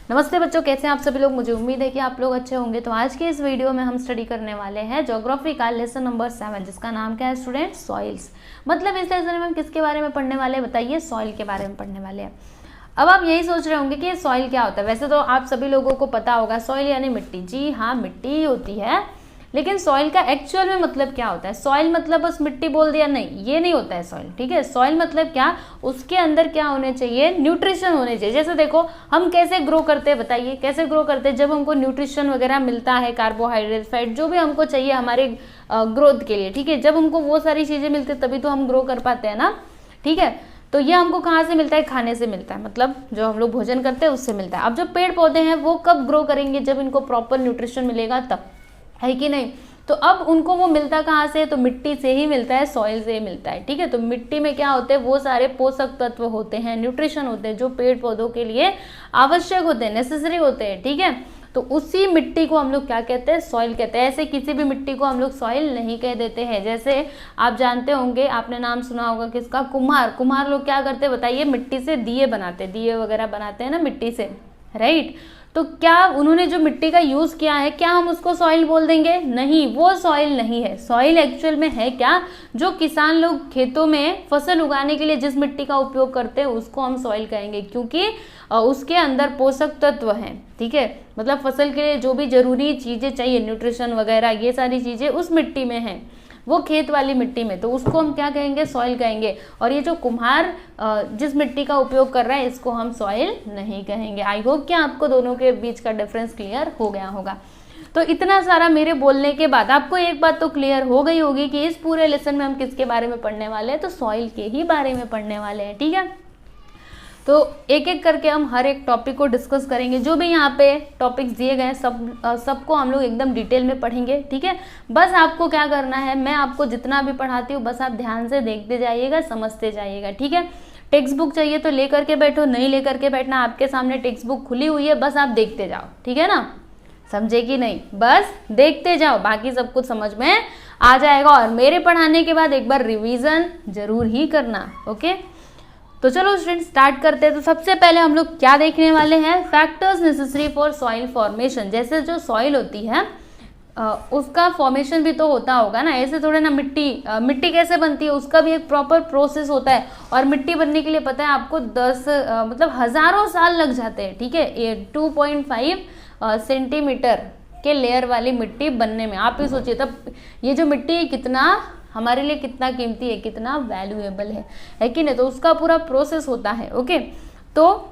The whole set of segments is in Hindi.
नमस्ते बच्चों, कैसे हैं आप सभी लोग। मुझे उम्मीद है कि आप लोग अच्छे होंगे। तो आज के इस वीडियो में हम स्टडी करने वाले हैं ज्योग्राफी का लेसन नंबर 7, जिसका नाम क्या है स्टूडेंट, सॉइल्स। मतलब इस लेसन में हम किसके बारे में पढ़ने वाले हैं, बताइए, सॉइल के बारे में पढ़ने वाले हैं। अब आप यही सोच रहे होंगे कि ये सॉइल क्या होता है। वैसे तो आप सभी लोगों को पता होगा सॉइल यानी मिट्टी। जी हाँ, मिट्टी ही होती है, लेकिन सॉइल का एक्चुअल में मतलब क्या होता है। सॉइल मतलब बस मिट्टी बोल दिया, नहीं, ये नहीं होता है सॉइल। ठीक है, सॉइल मतलब क्या, उसके अंदर क्या होने चाहिए, न्यूट्रिशन होने चाहिए। जैसे देखो हम कैसे ग्रो करते हैं, बताइए कैसे ग्रो करते हैं। जब हमको न्यूट्रिशन वगैरह मिलता है, कार्बोहाइड्रेट, फैट, जो भी हमको चाहिए हमारे ग्रोथ के लिए। ठीक है, जब हमको वो सारी चीजें मिलती है तभी तो हम ग्रो कर पाते हैं ना। ठीक है, तो ये हमको कहाँ से मिलता है, खाने से मिलता है, मतलब जो हम लोग भोजन करते हैं उससे मिलता है। अब जो पेड़ पौधे हैं वो कब ग्रो करेंगे, जब इनको प्रॉपर न्यूट्रिशन मिलेगा तब, है कि नहीं। तो अब उनको वो मिलता कहाँ से, तो मिट्टी से ही मिलता है, सॉइल से ही मिलता है। ठीक है, तो मिट्टी में क्या होते हैं, वो सारे पोषक तत्व होते हैं, न्यूट्रिशन होते हैं, जो पेड़ पौधों के लिए आवश्यक होते हैं, नेसेसरी होते हैं। ठीक है, तो उसी मिट्टी को हम लोग क्या कहते हैं, सॉइल कहते हैं। ऐसे किसी भी मिट्टी को हम लोग सॉइल नहीं कह देते हैं। जैसे आप जानते होंगे, आपने नाम सुना होगा किसका, कुम्हार। कुम्हार लोग क्या करते हैं बताइए, मिट्टी से दिए बनाते, दिए वगैरह बनाते हैं ना मिट्टी से, राइट। तो क्या उन्होंने जो मिट्टी का यूज किया है, क्या हम उसको सॉइल बोल देंगे, नहीं, वो सॉइल नहीं है। सॉइल एक्चुअल में है क्या, जो किसान लोग खेतों में फसल उगाने के लिए जिस मिट्टी का उपयोग करते हैं उसको हम सॉइल कहेंगे, क्योंकि उसके अंदर पोषक तत्व हैं। ठीक है, मतलब फसल के लिए जो भी जरूरी चीजें चाहिए, न्यूट्रिशन वगैरह, ये सारी चीजें उस मिट्टी में हैं, वो खेत वाली मिट्टी में, तो उसको हम क्या कहेंगे, सॉइल कहेंगे। और ये जो कुम्हार जिस मिट्टी का उपयोग कर रहा है, इसको हम सॉइल नहीं कहेंगे। आई होप कि आपको दोनों के बीच का डिफरेंस क्लियर हो गया होगा। तो इतना सारा मेरे बोलने के बाद आपको एक बात तो क्लियर हो गई होगी कि इस पूरे लेसन में हम किसके बारे में पढ़ने वाले हैं, तो सॉइल के ही बारे में पढ़ने वाले हैं। ठीक है, तो एक एक करके हम हर एक टॉपिक को डिस्कस करेंगे। जो भी यहाँ पे टॉपिक्स दिए गए सबको हम लोग एकदम डिटेल में पढ़ेंगे। ठीक है, बस आपको क्या करना है, मैं आपको जितना भी पढ़ाती हूँ बस आप ध्यान से देखते जाइएगा, समझते जाइएगा। ठीक है, टेक्स्ट बुक चाहिए तो लेकर के बैठो, नहीं लेकर के बैठना, आपके सामने टेक्स्ट बुक खुली हुई है, बस आप देखते जाओ। ठीक है ना, समझे कि नहीं, बस देखते जाओ, बाकी सब कुछ समझ में आ जाएगा। और मेरे पढ़ाने के बाद एक बार रिवीजन जरूर ही करना। ओके, तो चलो स्टूडेंट स्टार्ट करते हैं। तो सबसे पहले हम लोग क्या देखने वाले हैं, factors necessary for soil formation. जैसे जो सॉइल होती है उसका फॉर्मेशन भी तो होता होगा ना, ऐसे थोड़े ना मिट्टी कैसे बनती है, उसका भी एक प्रॉपर प्रोसेस होता है। और मिट्टी बनने के लिए पता है आपको 10 मतलब हजारों साल लग जाते हैं। ठीक है, ये 2.5 सेंटीमीटर के लेयर वाली मिट्टी बनने में। आप ही सोचिए तब ये जो मिट्टी है कितना हमारे लिए कितना कीमती है, कितना वैल्यूएबल है कि नहीं। तो उसका पूरा प्रोसेस होता है। ओके, तो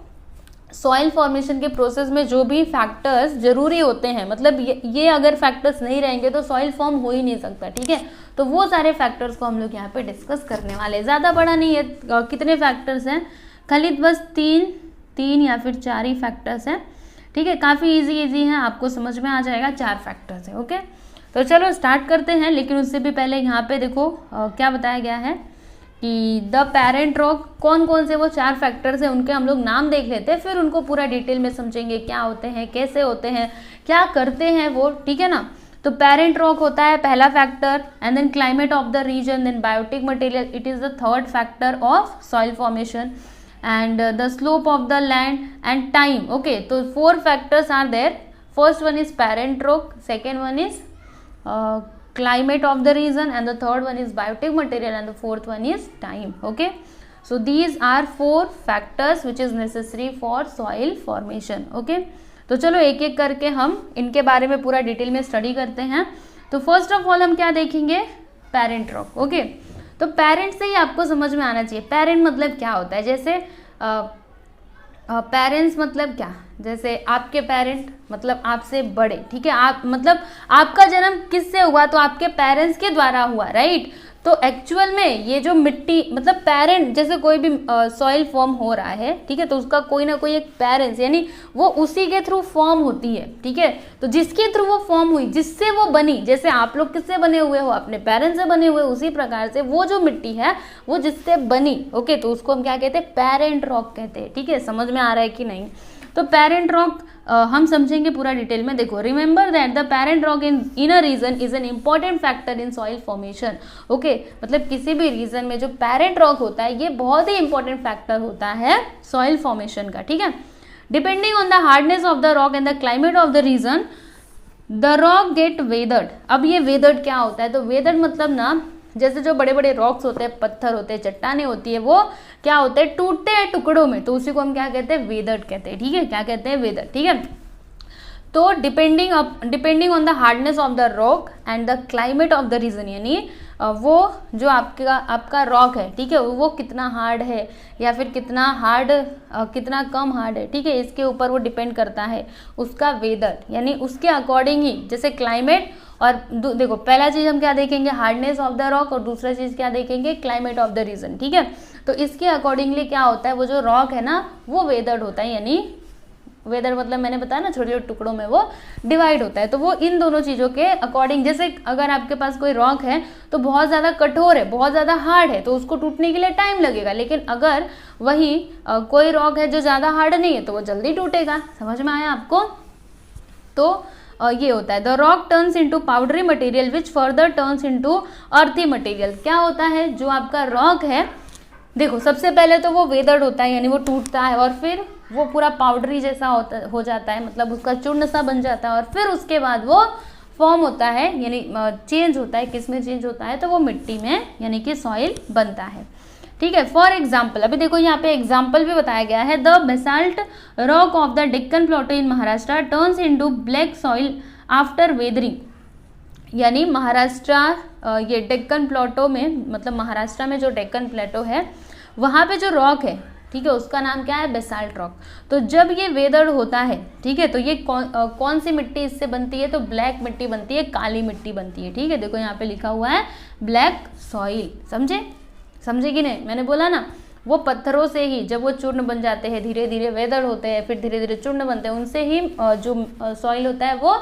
सॉइल फॉर्मेशन के प्रोसेस में जो भी फैक्टर्स जरूरी होते हैं, मतलब ये अगर फैक्टर्स नहीं रहेंगे तो सॉइल फॉर्म हो ही नहीं सकता। ठीक है, तो वो सारे फैक्टर्स को हम लोग यहाँ पे डिस्कस करने वाले हैं। ज़्यादा बड़ा नहीं है, कितने फैक्टर्स हैं, खाली बस तीन या फिर 4 ही फैक्टर्स हैं। ठीक है, काफ़ी इजी हैं, आपको समझ में आ जाएगा, 4 फैक्टर्स हैं। ओके, तो चलो स्टार्ट करते हैं। लेकिन उससे भी पहले यहाँ पे देखो क्या बताया गया है कि द पेरेंट रॉक, कौन कौन से वो 4 फैक्टर्स हैं, उनके हम लोग नाम देख लेते हैं, फिर उनको पूरा डिटेल में समझेंगे क्या होते हैं, कैसे होते हैं, क्या करते हैं वो। ठीक है ना, तो पेरेंट रॉक होता है पहला factor, and then climate of the region, then biotic material, it is the third factor of soil formation, and the slope of the land and time. Okay, तो 4 factors are there. First one is parent rock, second one is climate of the region, and the third one is biotic material, and the fourth one is time. Okay, so these are 4 factors which is necessary for soil formation. Okay, तो चलो एक एक करके हम इनके बारे में पूरा डिटेल में स्टडी करते हैं। तो फर्स्ट ऑफ ऑल हम क्या देखेंगे, पेरेंट रॉक। ओके, तो पेरेंट से ही आपको समझ में आना चाहिए पेरेंट मतलब क्या होता है। जैसे पेरेंट्स मतलब क्या, जैसे आपके पेरेंट मतलब आपसे बड़े। ठीक है, आप मतलब आपका जन्म किससे हुआ, तो आपके पेरेंट्स के द्वारा हुआ, राइट। तो एक्चुअल में ये जो मिट्टी मतलब पेरेंट, जैसे कोई भी सॉइल फॉर्म हो रहा है, ठीक है, तो उसका कोई ना कोई एक पेरेंट्स, यानी वो उसी के थ्रू फॉर्म होती है। ठीक है, तो जिसके थ्रू वो फॉर्म हुई, जिससे वो बनी, जैसे आप लोग किससे बने हुए हो, अपने पेरेंट्स से बने हुए, उसी प्रकार से वो जो मिट्टी है वो जिससे बनी। ओके, तो उसको हम क्या कहते हैं, पेरेंट रॉक कहते हैं। ठीक है, समझ में आ रहा है कि नहीं। तो पेरेंट रॉक हम समझेंगे पूरा डिटेल में। देखो, remember that the parent rock in a region is an important factor in soil formation. Okay, मतलब किसी भी रीजन में जो पेरेंट रॉक होता है ये बहुत ही इंपॉर्टेंट फैक्टर होता है सॉइल फॉर्मेशन का। ठीक है, depending on the hardness of the rock and the climate of the region the rock get weathered. अब ये वेदर्ड क्या होता है, तो वेदर्ड मतलब ना जैसे जो बड़े बड़े रॉक्स होते हैं, पत्थर होते हैं, चट्टाने होती है, वो क्या होते हैं, टूटते हैं टुकड़ों में, तो उसी को हम क्या कहते हैं, वेदर्ड कहते हैं। ठीक है, क्या कहते हैं, वेदर्ड। ठीक है, तो depending on the hardness of the rock and the climate of the region, यानी वो जो आपका रॉक है, ठीक है, वो कितना हार्ड है या फिर कितना कम हार्ड है, ठीक है, इसके ऊपर वो डिपेंड करता है उसका वेदर, यानी उसके अकॉर्डिंग ही, जैसे क्लाइमेट और देखो पहला चीज हम क्या देखेंगे, हार्डनेस ऑफ द रॉक, और दूसरा चीज क्या देखेंगे, क्लाइमेट ऑफ द रीजन। ठीक है, तो इसके अकॉर्डिंगली क्या होता है, वो जो रॉक है ना वो वेदर्ड होता है, यानी वेदर मतलब मैंने बताया ना छोटे छोटे टुकड़ों में वो डिवाइड होता है। तो वो इन दोनों चीज़ों के अकॉर्डिंग, जैसे अगर आपके पास कोई रॉक है तो बहुत ज़्यादा कठोर है, बहुत ज़्यादा हार्ड है, तो उसको टूटने के लिए टाइम लगेगा, लेकिन अगर वही कोई रॉक है जो ज़्यादा हार्ड नहीं है तो वो जल्दी टूटेगा। समझ में आया आपको? तो ये होता है the rock turns into powdery material which further turns into अर्थी मटेरियल। क्या होता है, जो आपका रॉक है, देखो सबसे पहले तो वो वेदर्ड होता है, यानी वो टूटता है और फिर वो पूरा पाउडरी जैसा हो जाता है, मतलब उसका चूर्ण सा बन जाता है, और फिर उसके बाद वो फॉर्म होता है, यानी चेंज होता है। किस में चेंज होता है, तो वो मिट्टी में, यानी कि सॉइल बनता है। ठीक है, फॉर एग्जाम्पल, अभी देखो यहाँ पे एग्जाम्पल भी बताया गया है, the basalt rock of the Deccan plateau in Maharashtra turns into black soil after weathering. यानी महाराष्ट्र, ये डेक्कन प्लेटो में, मतलब महाराष्ट्र में जो डेक्कन प्लेटो है वहाँ पे जो रॉक है, ठीक है, उसका नाम क्या है, बेसाल्ट रॉक। तो जब ये वेदर्ड होता है, ठीक है, तो ये कौन सी मिट्टी इससे बनती है, तो ब्लैक मिट्टी बनती है, काली मिट्टी बनती है। ठीक है, देखो यहाँ पे लिखा हुआ है ब्लैक सॉइल। समझे कि नहीं? मैंने बोला ना, वो पत्थरों से ही जब वो चूर्ण बन जाते हैं, धीरे धीरे वेदर्ड होते हैं, फिर धीरे धीरे चूर्ण बनते हैं, उनसे ही जो सॉइल होता है वो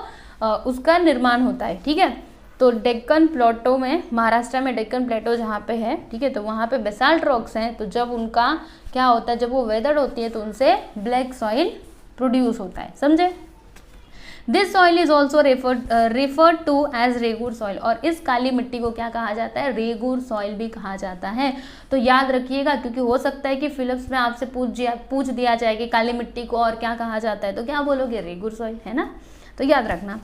उसका निर्माण होता है। ठीक है, तो डेक्कन प्लेटो में, महाराष्ट्र में डेक्कन प्लेटो जहाँ पे है, ठीक है, तो वहाँ पे बेसाल्ट रॉक्स हैं, तो जब उनका क्या होता है, जब वो वेदर्ड होती है तो उनसे ब्लैक सॉइल प्रोड्यूस होता है। समझे? This soil is also referred to as regur soil. और इस काली मिट्टी को क्या कहा जाता है, रेगूर सॉइल भी कहा जाता है। तो याद रखिएगा, क्योंकि हो सकता है कि फिलिप्स में आपसे पूछ दिया जाए कि काली मिट्टी को और क्या कहा जाता है, तो क्या बोलोगे, रेगूर सॉइल, है ना? तो याद रखना।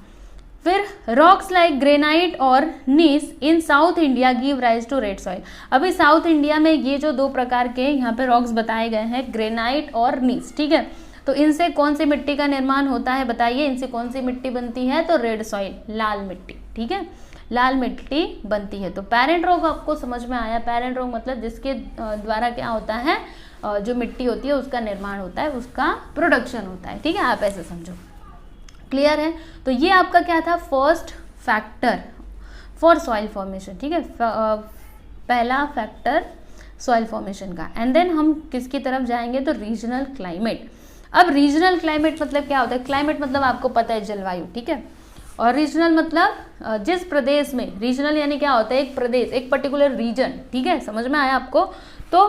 फिर रॉक्स लाइक ग्रेनाइट और gneiss in South India give rise to red soil. अभी साउथ इंडिया में ये जो दो प्रकार के यहाँ पे रॉक्स बताए गए हैं, ग्रेनाइट और नीस, ठीक है, तो इनसे कौन सी मिट्टी का निर्माण होता है, बताइए, इनसे कौन सी मिट्टी बनती है, तो रेड सॉइल, लाल मिट्टी। ठीक है, लाल मिट्टी बनती है। तो पेरेंट रॉक आपको समझ में आया? पेरेंट रॉक मतलब जिसके द्वारा क्या होता है, जो मिट्टी होती है उसका निर्माण होता है, उसका प्रोडक्शन होता है। ठीक है, आप ऐसे समझो। क्लियर है? तो ये आपका क्या था, first factor for soil formation. ठीक है, पहला फैक्टर सॉइल फॉर्मेशन का। एंड देन हम किसकी तरफ जाएंगे, तो रीजनल क्लाइमेट। अब रीजनल क्लाइमेट मतलब क्या होता है, क्लाइमेट मतलब आपको पता है जलवायु, ठीक है, और रीजनल मतलब जिस प्रदेश में, रीजनल यानी क्या होता है, एक प्रदेश, एक पर्टिकुलर रीजन। ठीक है, समझ में आया आपको? तो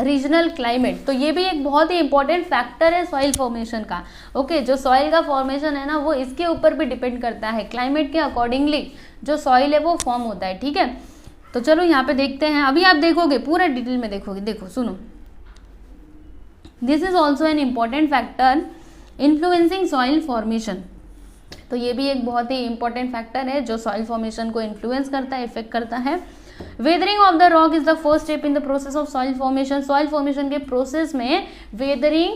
रीजनल क्लाइमेट, तो ये भी एक बहुत ही इंपॉर्टेंट फैक्टर है सॉइल फॉर्मेशन का। ओके, जो सॉइल का फॉर्मेशन है ना, वो इसके ऊपर भी डिपेंड करता है, क्लाइमेट के अकॉर्डिंगली जो सॉइल है वो फॉर्म होता है। ठीक है, तो चलो यहाँ पे देखते हैं। अभी आप देखोगे, पूरा डिटेल में देखोगे। देखो, सुनो, this is also an important factor influencing soil formation. तो ये भी एक बहुत ही इंपॉर्टेंट फैक्टर है जो सॉइल फॉर्मेशन को इन्फ्लुएंस करता है, इफेक्ट करता है। Weathering of the rock is the first step in the process of soil formation. Soil formation के प्रोसेस में वेदरिंग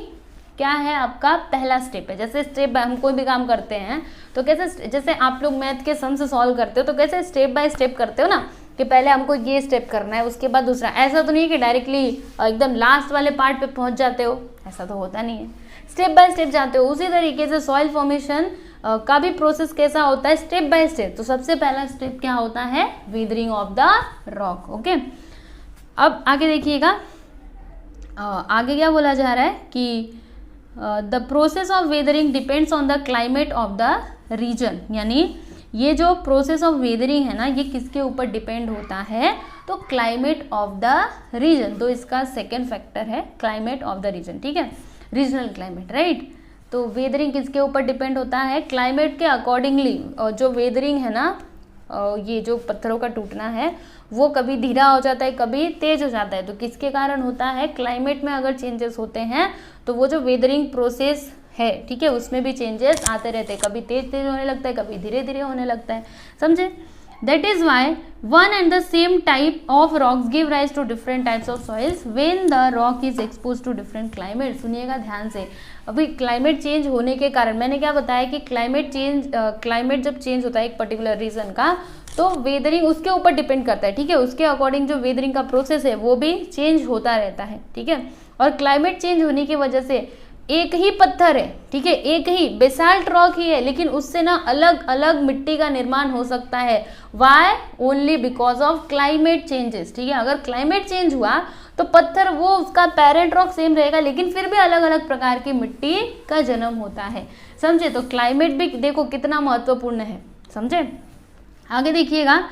क्या है, आपका पहला स्टेप है। जैसे स्टेप बाय हम कोई भी काम करते हैं तो कैसे, जैसे आप लोग मैथ के सम से सॉल्व करते हो तो कैसे स्टेप बाय स्टेप करते हो ना, कि पहले हमको ये स्टेप करना है, उसके बाद दूसरा। ऐसा तो नहीं है कि डायरेक्टली एकदम लास्ट वाले पार्ट पे पहुंच जाते हो, ऐसा तो होता नहीं है, स्टेप बाय स्टेप जाते हो। उसी तरीके से सॉइल फॉर्मेशन का भी प्रोसेस कैसा होता है, स्टेप बाय स्टेप। तो सबसे पहला स्टेप क्या होता है, weathering of the rock. Okay, अब आगे देखिएगा, आगे क्या बोला जा रहा है कि the process of weathering depends on the climate of the region. यानी ये जो प्रोसेस ऑफ वेदरिंग है ना, ये किसके ऊपर डिपेंड होता है, तो क्लाइमेट ऑफ द रीजन। तो इसका सेकेंड फैक्टर है क्लाइमेट ऑफ द रीजन। ठीक है, रीजनल क्लाइमेट, राइट। तो वेदरिंग किसके ऊपर डिपेंड होता है, क्लाइमेट के अकॉर्डिंगली। और जो वेदरिंग है ना, ये जो पत्थरों का टूटना है वो कभी धीरा हो जाता है, कभी तेज हो जाता है। तो किसके कारण होता है? क्लाइमेट में अगर चेंजेस होते हैं तो वो जो वेदरिंग प्रोसेस है, ठीक है, उसमें भी चेंजेस आते रहते हैं, कभी तेज तेज होने लगता है, कभी धीरे धीरे होने लगता है, समझे। That is why one and the same type of rocks give rise to different types of soils when the rock is exposed to different climate। सुनिएगा ध्यान से, अभी क्लाइमेट चेंज होने के कारण मैंने क्या बताया कि क्लाइमेट जब चेंज होता है एक पर्टिकुलर रीजन का, तो वेदरिंग उसके ऊपर डिपेंड करता है, ठीक है, उसके अकॉर्डिंग जो वेदरिंग का प्रोसेस है वो भी चेंज होता रहता है, ठीक है। और क्लाइमेट चेंज होने की वजह से एक ही पत्थर है, ठीक है, एक ही बेसाल्ट रॉक ही है, लेकिन उससे ना अलग अलग मिट्टी का निर्माण हो सकता है। Why? Only because of climate changes, ठीक है। अगर क्लाइमेट चेंज हुआ तो पत्थर वो उसका पेरेंट रॉक सेम रहेगा, लेकिन फिर भी अलग अलग प्रकार की मिट्टी का जन्म होता है, समझे। तो क्लाइमेट भी देखो कितना महत्वपूर्ण है, समझे। आगे देखिएगा,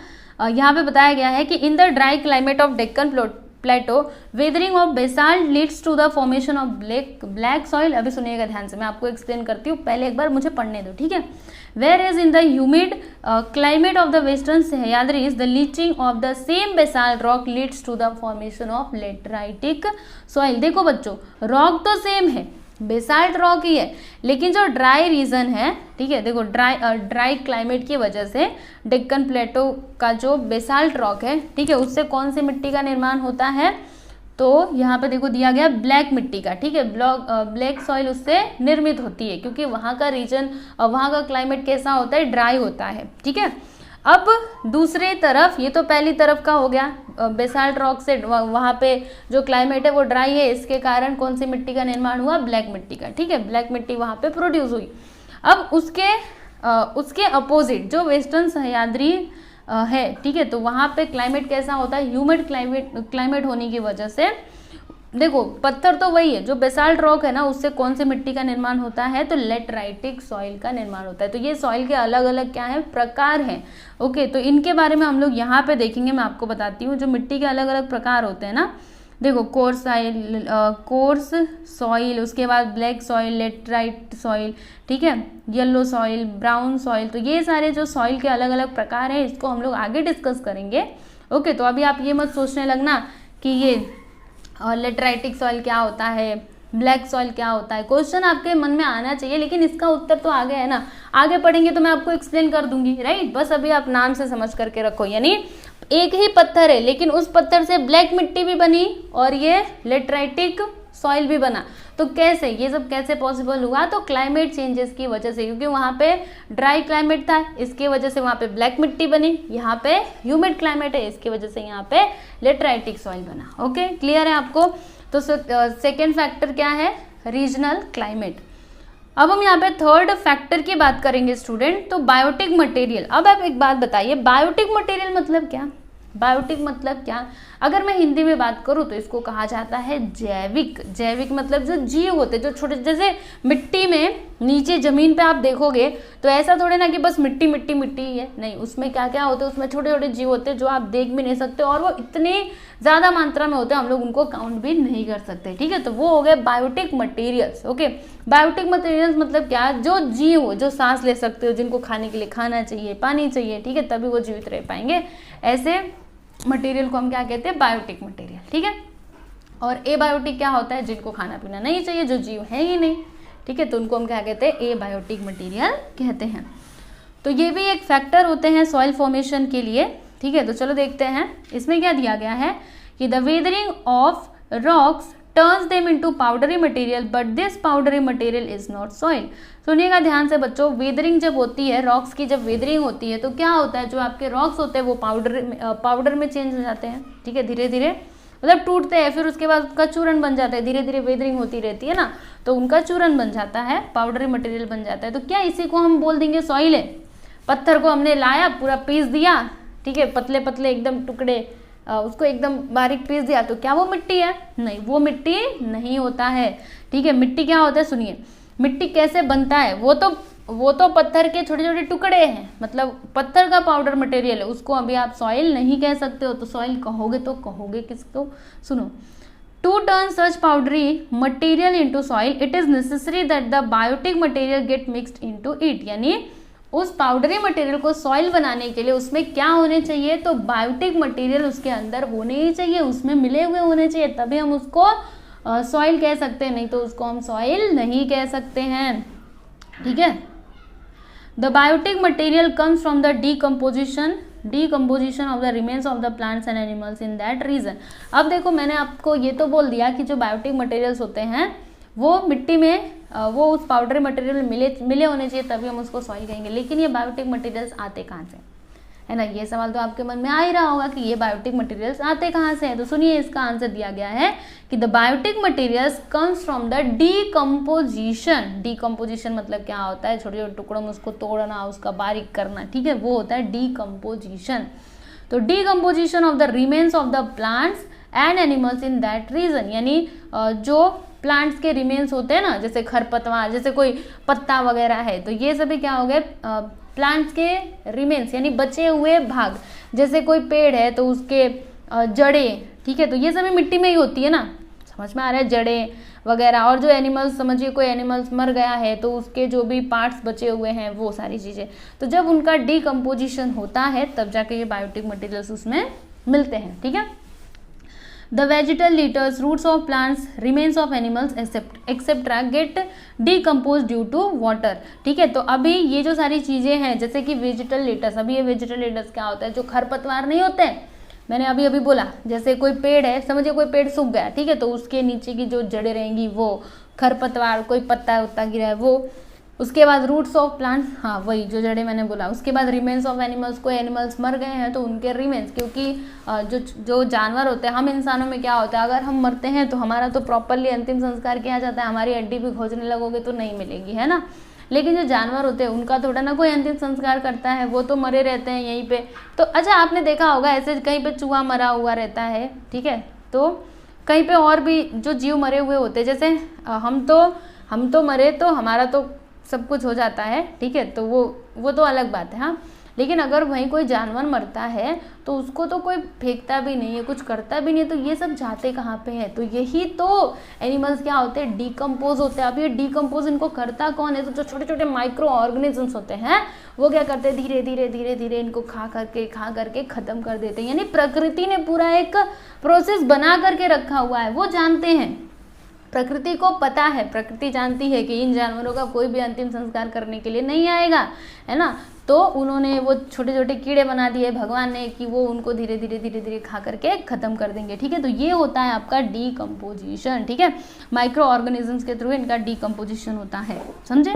यहाँ पे बताया गया है कि in the dry climate of Deccan plateau weathering of basalt leads to the formation of black soil. अभी सुनिएगा ध्यान से, मैं आपको एक्सप्लेन करती हूँ, पहले एक बार मुझे पढ़ने दो, ठीक है। Where is in the humid climate of the western Sahyadris the leaching of the same basalt rock leads to the formation of lateritic soil. देखो बच्चों, रॉक तो सेम है, बेसाल्ट रॉक ही है, लेकिन जो ड्राई रीजन है, ठीक है, देखो ड्राई क्लाइमेट की वजह से डेक्कन प्लेटो का जो बेसाल्ट रॉक है, ठीक है, उससे कौन सी मिट्टी का निर्माण होता है? तो यहाँ पे देखो दिया गया ब्लैक मिट्टी का, ठीक है, ब्लैक सॉइल उससे निर्मित होती है, क्योंकि वहाँ का रीजन, वहाँ का क्लाइमेट कैसा होता है? ड्राई होता है, ठीक है। अब दूसरे तरफ, ये तो पहली तरफ का हो गया, बेसाल्ट रॉक से वहाँ पे जो क्लाइमेट है वो ड्राई है, इसके कारण कौन सी मिट्टी का निर्माण हुआ? ब्लैक मिट्टी का, ठीक है, ब्लैक मिट्टी वहाँ पे प्रोड्यूस हुई। अब उसके अपोजिट जो वेस्टर्न सह्याद्री है, ठीक है, तो वहाँ पे क्लाइमेट कैसा होता है? ह्यूमिड क्लाइमेट होने की वजह से देखो पत्थर तो वही है, जो बेसाल्ट रॉक है ना, उससे कौन सी मिट्टी का निर्माण होता है? तो लेटराइटिक सॉइल का निर्माण होता है। तो ये सॉइल के अलग अलग क्या है? प्रकार हैं। ओके, तो इनके बारे में हम लोग यहाँ पे देखेंगे, मैं आपको बताती हूँ जो मिट्टी के अलग अलग प्रकार होते हैं ना। देखो कोर्स सॉइल, उसके बाद ब्लैक सॉइल, लेटराइट सॉइल, ठीक है, येलो सॉइल, ब्राउन सॉइल, तो ये सारे जो सॉइल के अलग अलग प्रकार हैं इसको हम लोग आगे डिस्कस करेंगे। ओके, तो अभी आप ये मत सोचने लगना कि ये लेटराइटिक सॉइल क्या होता है, ब्लैक सॉइल क्या होता है। क्वेश्चन आपके मन में आना चाहिए, लेकिन इसका उत्तर तो आगे है ना, आगे पढ़ेंगे तो मैं आपको एक्सप्लेन कर दूंगी, राइट। बस अभी आप नाम से समझ करके रखो, यानी एक ही पत्थर है, लेकिन उस पत्थर से ब्लैक मिट्टी भी बनी और ये लेटराइटिक सॉइल भी बना। तो कैसे, ये सब कैसे पॉसिबल हुआ? तो क्लाइमेट चेंजेस की वजह से, क्योंकि वहाँ पे ड्राई क्लाइमेट था, इसकी वजह से वहाँ पे ब्लैक मिट्टी बनी, यहाँ पे ह्यूमिड क्लाइमेट है, इसकी वजह से यहाँ पे लेटराइटिक सॉइल बना। ओके, क्लियर है आपको? तो सेकेंड फैक्टर क्या है? Regional climate. अब हम यहाँ पे थर्ड फैक्टर की बात करेंगे स्टूडेंट, तो बायोटिक मटेरियल। अब आप एक बात बताइए, बायोटिक मटेरियल मतलब क्या? बायोटिक मतलब क्या? अगर मैं हिंदी में बात करूँ तो इसको कहा जाता है जैविक। जैविक मतलब जो जीव होते, जो छोटे, जैसे मिट्टी में नीचे जमीन पे आप देखोगे तो ऐसा थोड़े ना कि बस मिट्टी मिट्टी मिट्टी ही है, नहीं, उसमें क्या क्या होते हैं, उसमें छोटे छोटे जीव होते हैं जो आप देख भी नहीं सकते, और वो इतने ज़्यादा मात्रा में होते हैं हम लोग उनको काउंट भी नहीं कर सकते, ठीक है। तो वो हो गए biotic materials. Okay, biotic materials मतलब क्या? जो जीव हो, जो सांस ले सकते हो, जिनको खाने के लिए खाना चाहिए, पानी चाहिए, ठीक है, तभी वो जीवित रह पाएंगे, ऐसे मटेरियल को हम क्या कहते हैं? बायोटिक मटेरियल, ठीक है। और एबायोटिक क्या होता है? जिनको खाना पीना नहीं चाहिए, जो जीव है ही नहीं, ठीक है, तो उनको हम क्या कहते हैं? एबायोटिक मटेरियल कहते हैं। तो ये भी एक फैक्टर होते हैं सॉइल फॉर्मेशन के लिए, ठीक है। तो चलो देखते हैं इसमें क्या दिया गया है कि the weathering of rocks turns them into powdery material but this powdery material is not soil. सुनिएगा ध्यान से बच्चों, वेदरिंग जब होती है, रॉक्स की जब वेदरिंग होती है तो क्या होता है? जो आपके रॉक्स होते हैं वो पाउडर में चेंज हो जाते हैं, ठीक है, धीरे धीरे, मतलब टूटते हैं, फिर उसके बाद उसका चूरन बन जाता है, धीरे धीरे वेदरिंग होती रहती है ना, तो उनका चूरन बन जाता है, पाउडरी मटेरियल बन जाता है। तो क्या इसी को हम बोल देंगे सॉइल है? पत्थर को हमने लाया, पूरा पीस दिया, ठीक है, पतले पतले एकदम टुकड़े, उसको एकदम बारीक पीस दिया, तो क्या वो मिट्टी है? नहीं, वो मिट्टी नहीं होता है, ठीक है। मिट्टी क्या होता है? सुनिए, मिट्टी कैसे बनता है? वो तो पत्थर के छोटे छोटे टुकड़े हैं, मतलब पत्थर का पाउडर मटेरियल है, उसको अभी आप सॉइल नहीं कह सकते हो। तो सॉइल कहोगे तो कहोगे किसको? सुनो, to turn such powdery material into soil it is necessary that the biotic material get mixed into it, यानी उस पाउडरी मटेरियल को सॉइल बनाने के लिए उसमें क्या होने चाहिए, तो बायोटिक मटेरियल उसके अंदर होने ही चाहिए, उसमें मिले हुए होने चाहिए, तभी हम उसको सॉइल कह सकते हैं, नहीं तो उसको हम सॉइल नहीं कह सकते हैं। ठीक है, the biotic material comes from the decomposition of the remains of the plants and animals in that region। अब देखो मैंने आपको ये तो बोल दिया कि जो बायोटिक मटेरियल्स होते हैं वो मिट्टी में वो उस पाउडरी मटेरियल मिले होने चाहिए, तभी हम उसको सॉइल कहेंगे। लेकिन ये बायोटिक मटेरियल्स आते कहाँ से, है ना, ये सवाल तो आपके मन में आ ही रहा होगा कि ये बायोटिक मटेरियल्स आते कहाँ से हैं। तो सुनिए, इसका आंसर दिया गया है कि the biotic materials comes from the decomposition. Decomposition मतलब क्या होता है, छोटे छोटे टुकड़ों में उसको तोड़ना, उसका बारीक करना, ठीक है, वो होता है डीकम्पोजिशन। तो decomposition of the remains of the plants and animals in that region, यानी जो प्लांट्स के रिमेन्स होते हैं ना, जैसे खरपतवार, जैसे कोई पत्ता वगैरह है, तो ये सभी क्या हो गए, प्लांट्स के रिमेन्स यानी बचे हुए भाग। जैसे कोई पेड़ है तो उसके जड़ें, ठीक है, तो ये सभी मिट्टी में ही होती है ना, समझ में आ रहा है, जड़ें वगैरह। और जो एनिमल्स, समझिए कोई एनिमल्स मर गया है तो उसके जो भी पार्ट्स बचे हुए हैं वो सारी चीज़ें, तो जब उनका डीकम्पोजिशन होता है तब जाके ये बायोटिक मटेरियल्स उसमें मिलते हैं। ठीक है, the vegetal litters, roots of plants, remains of animals etc get decomposed due to water। ठीक है, तो अभी ये जो सारी चीजें हैं जैसे कि वेजिटल लिटर्स, अभी ये वेजिटल लिटर्स क्या होता है, जो खरपतवार नहीं होते हैं, मैंने अभी अभी बोला, जैसे कोई पेड़ है, समझिए कोई पेड़ सूख गया, ठीक है, तो उसके नीचे की जो जड़ें रहेंगी वो खरपतवार, कोई पत्ता उत्ता गिरा है वो, उसके बाद रूट्स ऑफ प्लांट्स, हाँ वही जो जड़ें मैंने बोला, उसके बाद रिमेन्स ऑफ एनिमल्स, कोई एनिमल्स मर गए हैं तो उनके रिमेन्स, क्योंकि जो जानवर होते हैं, हम इंसानों में क्या होता है, अगर हम मरते हैं तो हमारा तो प्रॉपरली अंतिम संस्कार किया जाता है, हमारी हड्डी भी खोजने लगोगे तो नहीं मिलेगी, है ना। लेकिन जो जानवर होते हैं उनका थोड़ा ना कोई अंतिम संस्कार करता है, वो तो मरे रहते हैं यहीं पे। तो अच्छा, आपने देखा होगा ऐसे कहीं पे चूहा मरा हुआ रहता है, ठीक है, तो कहीं पे और भी जो जीव मरे हुए होते हैं, जैसे हम तो मरे तो हमारा तो सब कुछ हो जाता है, ठीक है, तो वो तो अलग बात है, हाँ। लेकिन अगर वहीं कोई जानवर मरता है तो उसको तो कोई फेंकता भी नहीं है, कुछ करता भी नहीं है, तो ये सब जाते कहाँ पे है, तो यही तो एनिमल्स क्या होते हैं, डीकम्पोज होते हैं। अब ये डीकम्पोज इनको करता कौन है, तो जो छोटे छोटे माइक्रो ऑर्गेनिजम्स होते हैं वो क्या करते हैं, धीरे धीरे धीरे धीरे इनको खा करके खत्म कर देते हैं। यानी प्रकृति ने पूरा एक प्रोसेस बना करके रखा हुआ है, वो जानते हैं, प्रकृति को पता है, प्रकृति जानती है कि इन जानवरों का कोई भी अंतिम संस्कार करने के लिए नहीं आएगा, है ना, तो उन्होंने वो छोटे छोटे कीड़े बना दिए भगवान ने कि वो उनको धीरे धीरे खा करके खत्म कर देंगे। ठीक है, तो ये होता है आपका डीकम्पोजिशन। ठीक है, माइक्रो ऑर्गेनिजम्स के थ्रू इनका डीकम्पोजिशन होता है, समझे।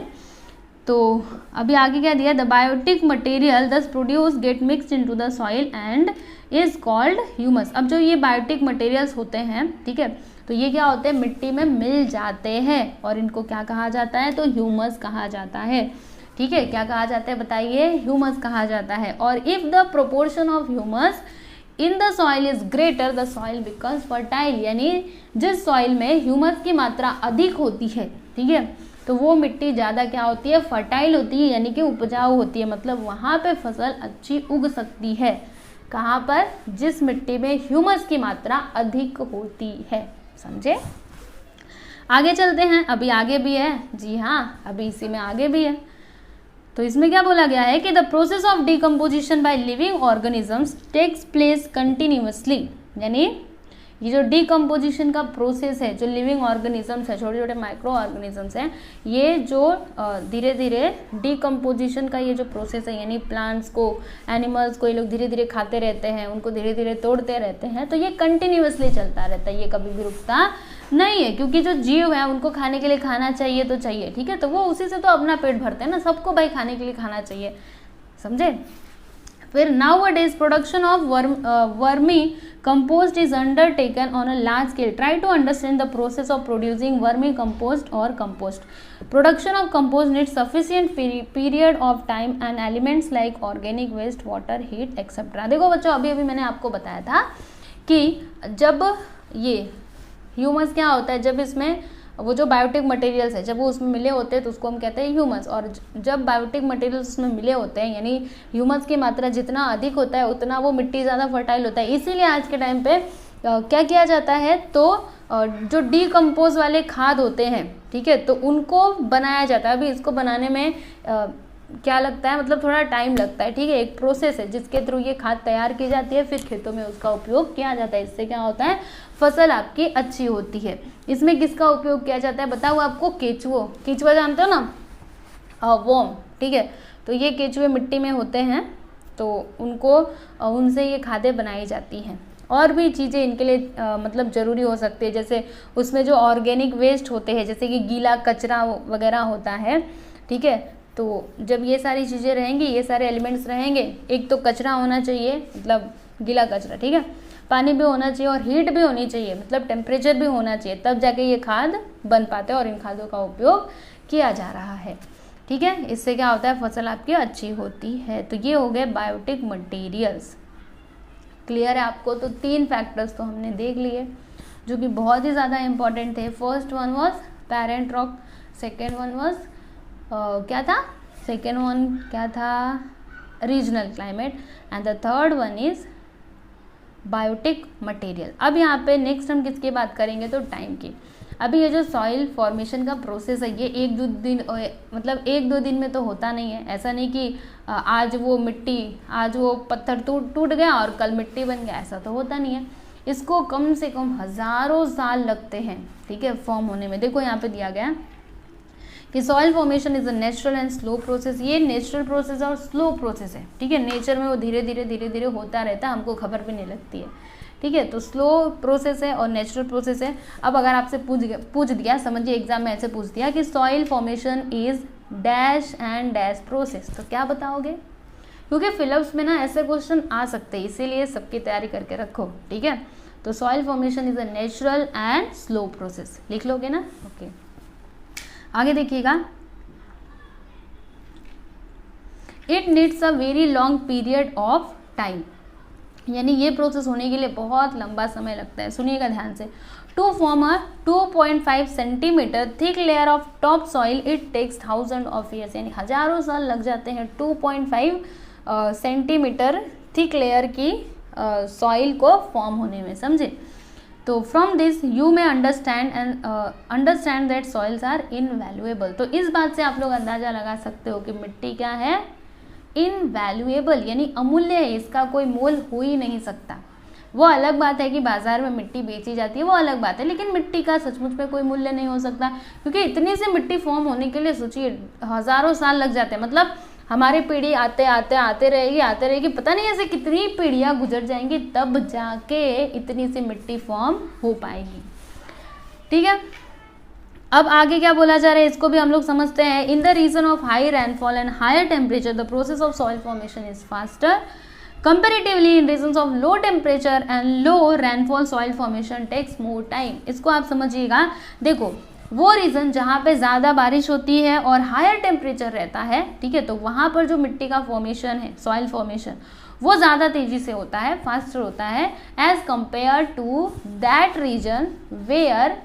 तो अभी आगे क्या दिया, द बायोटिक मटेरियल दस produce gate mixed into the soil and is called humus. अब जो ये बायोटिक मटेरियल्स होते हैं, ठीक है, तो ये क्या होते हैं, मिट्टी में मिल जाते हैं और इनको क्या कहा जाता है, तो ह्यूमस कहा जाता है। ठीक है, क्या कहा जाता है बताइए, ह्यूमस कहा जाता है। और if the proportion of humus in the soil is greater the soil becomes fertile, यानी जिस सॉइल में ह्यूमस की मात्रा अधिक होती है, ठीक है, तो वो मिट्टी ज़्यादा क्या होती है, फर्टाइल होती है, यानी कि उपजाऊ होती है, मतलब वहाँ पे फसल अच्छी उग सकती है। कहाँ पर, जिस मिट्टी में ह्यूमस की मात्रा अधिक होती है, समझे। आगे चलते हैं, अभी आगे भी है, जी हाँ, अभी इसी में आगे भी है। तो इसमें क्या बोला गया है कि the process of decomposition by living organisms takes place continuously, यानी ये जो डिकम्पोजिशन का प्रोसेस है, जो लिविंग ऑर्गेनिजम्स है, छोटे छोटे माइक्रो ऑर्गेनिजम्स हैं, ये जो धीरे धीरे डिकम्पोजिशन का ये जो प्रोसेस है, यानी प्लांट्स को, एनिमल्स को ये लोग धीरे धीरे खाते रहते हैं, उनको धीरे धीरे तोड़ते रहते हैं, तो ये कंटिन्यूअसली चलता रहता है, ये कभी भी रुकता नहीं है, क्योंकि जो जीव है उनको खाने के लिए खाना चाहिए तो चाहिए, ठीक है, तो वो उसी से तो अपना पेट भरते हैं ना, सबको भाई खाने के लिए खाना चाहिए, समझे। फिर nowadays production of vermi compost is undertaken on a large scale. Try to understand the process of producing vermi compost और compost. Production of compost needs sufficient period of time and elements like organic waste, water, heat etcetera. देखो बच्चों, अभी अभी मैंने आपको बताया था कि जब ये ह्यूमस क्या होता है, जब इसमें वो जो बायोटिक मटेरियल्स है जब वो उसमें मिले होते हैं तो उसको हम कहते हैं ह्यूमस। और जब बायोटिक मटेरियल्स उसमें मिले होते हैं, यानी ह्यूमस की मात्रा जितना अधिक होता है उतना वो मिट्टी ज़्यादा फर्टाइल होता है। इसीलिए आज के टाइम पे क्या किया जाता है, तो जो डीकम्पोज वाले खाद होते हैं, ठीक है, तो उनको बनाया जाता है। अभी इसको बनाने में क्या लगता है, मतलब थोड़ा टाइम लगता है, ठीक है। एक प्रोसेस है जिसके थ्रू ये खाद तैयार की जाती है, फिर खेतों में उसका उपयोग किया जाता है। इससे क्या होता है, फसल आपकी अच्छी होती है। इसमें किसका उपयोग किया जाता है बताओ आपको, केचुआ जानते हो ना, वॉर्म, ठीक है। तो ये केचुए मिट्टी में होते हैं, तो उनसे ये खादें बनाई जाती हैं। और भी चीज़ें इनके लिए मतलब ज़रूरी हो सकती है, जैसे उसमें जो ऑर्गेनिक वेस्ट होते हैं, जैसे कि गीला कचरा वगैरह होता है, ठीक है। तो जब ये सारी चीज़ें रहेंगी, ये सारे एलिमेंट्स रहेंगे, एक तो कचरा होना चाहिए, मतलब गीला कचरा, ठीक है, पानी भी होना चाहिए और हीट भी होनी चाहिए, मतलब टेम्परेचर भी होना चाहिए, तब जाके ये खाद बन पाते हैं और इन खादों का उपयोग किया जा रहा है, ठीक है। इससे क्या होता है, फसल आपकी अच्छी होती है। तो ये हो गए बायोटिक मटेरियल्स। क्लियर है आपको? तो 3 फैक्टर्स तो हमने देख लिए जो कि बहुत ही ज़्यादा इंपॉर्टेंट थे। First one was parent rock, second one was क्या था, सेकेंड वन क्या था, regional climate, and the third one is biotic material. अब यहाँ पे नेक्स्ट हम किसकी बात करेंगे, तो टाइम की। अभी ये जो सॉइल फॉर्मेशन का प्रोसेस है, ये 1-2 दिन में तो होता नहीं है। ऐसा नहीं कि आज वो पत्थर टूट गया और कल मिट्टी बन गया, ऐसा तो होता नहीं है। इसको कम से कम हज़ारों साल लगते हैं, ठीक है, फॉर्म होने में। देखो यहाँ पे दिया गया कि soil formation is a natural and slow process. ये नेचुरल प्रोसेस और स्लो प्रोसेस है, ठीक है। नेचर में वो धीरे धीरे होता रहता है, हमको खबर भी नहीं लगती है, ठीक है। तो स्लो प्रोसेस है और नेचुरल प्रोसेस है। अब अगर आपसे पूछ दिया, समझिए एग्जाम में ऐसे पूछ दिया कि soil formation is dash and dash process, तो क्या बताओगे? क्योंकि फिलअप्स में ना ऐसे क्वेश्चन आ सकते हैं, इसीलिए सबकी तैयारी करके रखो, ठीक है। तो soil formation is a natural and slow process, लिख लोगे ना? ओके, आगे देखिएगा। It needs a very long period of time, यानी ये प्रोसेस होने के लिए बहुत लंबा समय लगता है। सुनिएगा ध्यान से। To form a 2.5 centimetre thick layer of top soil it takes 1000 of years, यानी हजारों साल लग जाते हैं 2.5 सेंटीमीटर थिक लेयर की सॉइल को फॉर्म होने में, समझे। तो from this you may understand that soils are invaluable. तो इस बात से आप लोग अंदाजा लगा सकते हो कि मिट्टी क्या है, इनवैल्यूएबल, यानी अमूल्य है, इसका कोई मोल हो ही नहीं सकता। वो अलग बात है कि बाजार में मिट्टी बेची जाती है, वो अलग बात है, लेकिन मिट्टी का सचमुच में कोई मूल्य नहीं हो सकता, क्योंकि इतनी सी मिट्टी फॉर्म होने के लिए सोचिए हजारों साल लग जाते हैं। मतलब हमारी पीढ़ी आते रहेगी, पता नहीं ऐसे कितनी पीढ़ियां गुजर जाएंगी, तब जाके इतनी सी मिट्टी फॉर्म हो पाएगी, ठीक है। अब आगे क्या बोला जा रहा है, इसको भी हम लोग समझते हैं। In the region of high rainfall and higher temperature the process of soil formation is faster comparatively. In region of low temperature and low rainfall soil formation takes more time. इसको आप समझिएगा। देखो, वो रीजन जहाँ पे ज़्यादा बारिश होती है और हायर टेम्परेचर रहता है, ठीक है, तो वहाँ पर जो मिट्टी का फॉर्मेशन है, सॉइल फॉर्मेशन, वो ज़्यादा तेज़ी से होता है, फास्टर होता है, as compare to that region where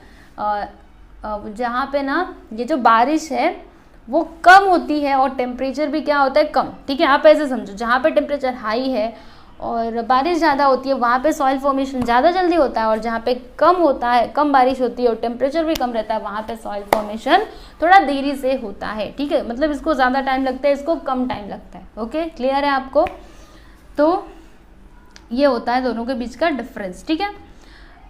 जहाँ पे ना ये जो बारिश है वो कम होती है और टेम्परेचर भी क्या होता है, कम, ठीक है। आप ऐसे समझो, जहाँ पे टेम्परेचर हाई है और बारिश ज़्यादा होती है, वहाँ पे सॉइल फॉर्मेशन ज़्यादा जल्दी होता है, और जहाँ पे कम होता है, कम बारिश होती है और टेम्परेचर भी कम रहता है, वहाँ पे सॉइल फॉर्मेशन थोड़ा देरी से होता है, ठीक है। मतलब इसको ज़्यादा टाइम लगता है, इसको कम टाइम लगता है। ओके, क्लियर है आपको? तो ये होता है दोनों के बीच का डिफरेंस, ठीक है।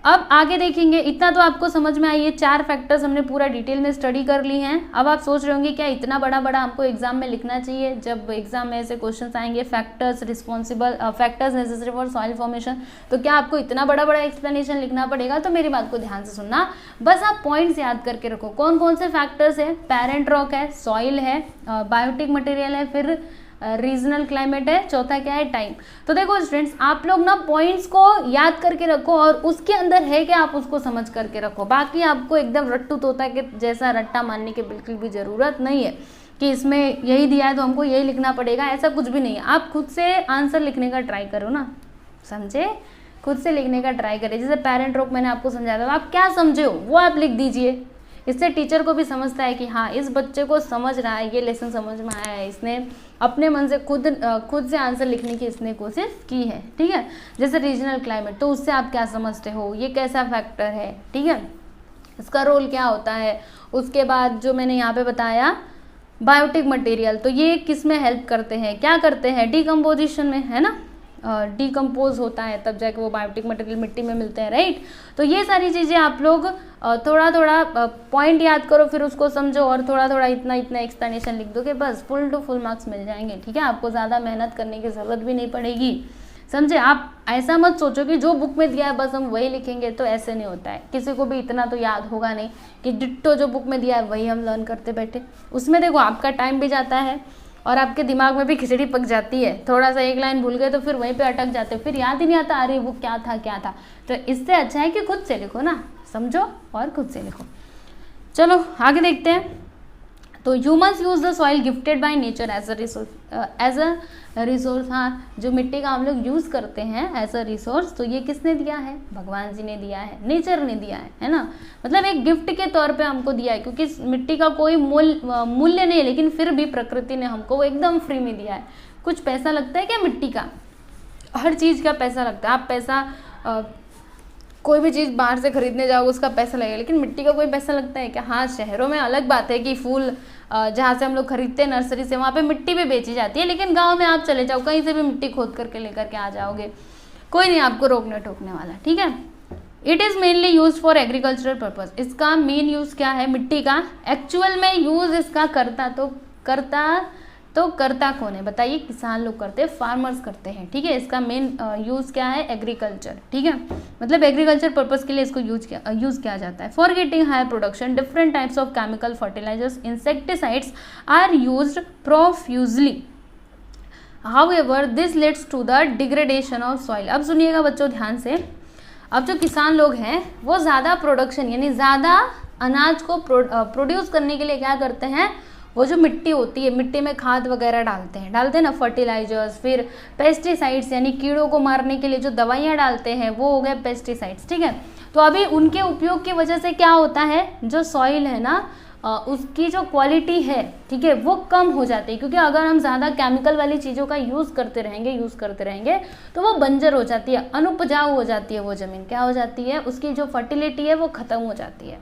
अब आगे देखेंगे। इतना तो आपको समझ में आई है, 4 फैक्टर्स हमने पूरा डिटेल में स्टडी कर ली हैं। अब आप सोच रहे होंगे क्या इतना बड़ा हमको एग्जाम में लिखना चाहिए? जब एग्जाम में ऐसे क्वेश्चंस आएंगे, factors necessary for soil formation, तो क्या आपको इतना बड़ा एक्सप्लेनेशन लिखना पड़ेगा? तो मेरी बात को ध्यान से सुनना, बस आप पॉइंट्स याद करके रखो। कौन कौन से फैक्टर्स है? पेरेंट रॉक है, सॉइल है, बायोटिक मटेरियल है, फिर रीजनल क्लाइमेट है, चौथा क्या है? टाइम। तो देखो स्टूडेंट्स, आप लोग ना पॉइंट्स को याद करके रखो और उसके अंदर है क्या आप उसको समझ करके रखो। बाकी आपको एकदम रट्टू तोता के जैसा रट्टा मारने की बिल्कुल भी जरूरत नहीं है कि इसमें यही दिया है तो हमको यही लिखना पड़ेगा, ऐसा कुछ भी नहीं है। आप खुद से आंसर लिखने का ट्राई करो ना, समझे? खुद से लिखने का ट्राई करें। जैसे पेरेंट रॉक मैंने आपको समझाया था, आप क्या समझे हो वो आप लिख दीजिए। इससे टीचर को भी समझता है कि हाँ, इस बच्चे को समझ रहा है, ये लेसन समझ में आया है, इसने अपने मन से खुद से आंसर लिखने की इसने कोशिश की है, ठीक है। जैसे रीजनल क्लाइमेट, तो उससे आप क्या समझते हो, ये कैसा फैक्टर है, ठीक है, इसका रोल क्या होता है। उसके बाद जो मैंने यहाँ पे बताया बायोटिक मटेरियल, तो ये किस में हेल्प करते हैं, क्या करते हैं, डिकम्पोजिशन में, है ना, डिकम्पोज होता है तब जाके वो बायोटिक मटेरियल मिट्टी में मिलते हैं, राइट। तो ये सारी चीज़ें आप लोग थोड़ा थोड़ा पॉइंट याद करो, फिर उसको समझो और थोड़ा थोड़ा इतना इतना एक्सप्लेनेशन लिख दोगे, बस फुल टू फुल मार्क्स मिल जाएंगे, ठीक है। आपको ज़्यादा मेहनत करने की ज़रूरत भी नहीं पड़ेगी, समझे। आप ऐसा मत सोचो कि जो बुक में दिया है बस हम वही लिखेंगे, तो ऐसे नहीं होता है। किसी को भी इतना तो याद होगा नहीं कि डिट्टो जो बुक में दिया है वही हम लर्न करते बैठे। उसमें देखो आपका टाइम भी जाता है और आपके दिमाग में भी खिचड़ी पक जाती है। थोड़ा सा एक लाइन भूल गए तो फिर वहीं पे अटक जाते हो, फिर याद ही नहीं आता अरे वो क्या था क्या था। तो इससे अच्छा है कि खुद से लिखो ना, समझो और खुद से लिखो। चलो आगे देखते हैं। तो humans use the soil gifted by nature as a resource. हाँ, जो मिट्टी का हम लोग यूज़ करते हैं एज अ रिसोर्स, तो ये किसने दिया है, भगवान जी ने दिया है, नेचर ने दिया है ना। मतलब एक गिफ्ट के तौर पे हमको दिया है, क्योंकि मिट्टी का कोई मूल्य नहीं है, लेकिन फिर भी प्रकृति ने हमको वो एकदम फ्री में दिया है। कुछ पैसा लगता है क्या मिट्टी का, हर चीज़ का पैसा लगता है। आप पैसा कोई भी चीज़ बाहर से खरीदने जाओ उसका पैसा लगेगा, लेकिन मिट्टी का कोई पैसा लगता है क्या। हाँ, शहरों में अलग बात है कि फूल जहाँ से हम लोग खरीदते हैं नर्सरी से, वहाँ पे मिट्टी भी बेची जाती है, लेकिन गांव में आप चले जाओ कहीं से भी मिट्टी खोद करके लेकर के आ जाओगे, कोई नहीं आपको रोकने टोकने वाला, ठीक है। It is mainly use for agricultural purpose. इसका मेन यूज़ क्या है मिट्टी का, एक्चुअल में यूज़ इसका करता कौन है बताइए, किसान लोग करते हैं, फार्मर्स करते हैं, ठीक है। इसका मेन यूज़ क्या है, एग्रीकल्चर, ठीक है। मतलब एग्रीकल्चर पर्पस के लिए इसको यूज़ किया जाता है। For getting higher production different types of chemical fertilisers insecticides are used profusely, however this leads to the degradation of soil. अब सुनिएगा बच्चों ध्यान से। अब जो किसान लोग हैं वो ज़्यादा प्रोडक्शन यानी ज़्यादा अनाज को प्रोड्यूस करने के लिए क्या करते हैं, वो जो मिट्टी होती है मिट्टी में खाद वगैरह डालते हैं ना, फर्टिलाइजर्स, फिर पेस्टिसाइड्स यानी कीड़ों को मारने के लिए जो दवाइयाँ डालते हैं वो हो गए पेस्टिसाइड्स, ठीक है। तो अभी उनके उपयोग की वजह से क्या होता है, जो सॉइल है ना उसकी जो क्वालिटी है, ठीक है, वो कम हो जाती है। क्योंकि अगर हम ज़्यादा केमिकल वाली चीज़ों का यूज़ करते रहेंगे तो वो बंजर हो जाती है, अनुपजाऊ हो जाती है वो ज़मीन, क्या हो जाती है, उसकी जो फर्टिलिटी है वो ख़त्म हो जाती है।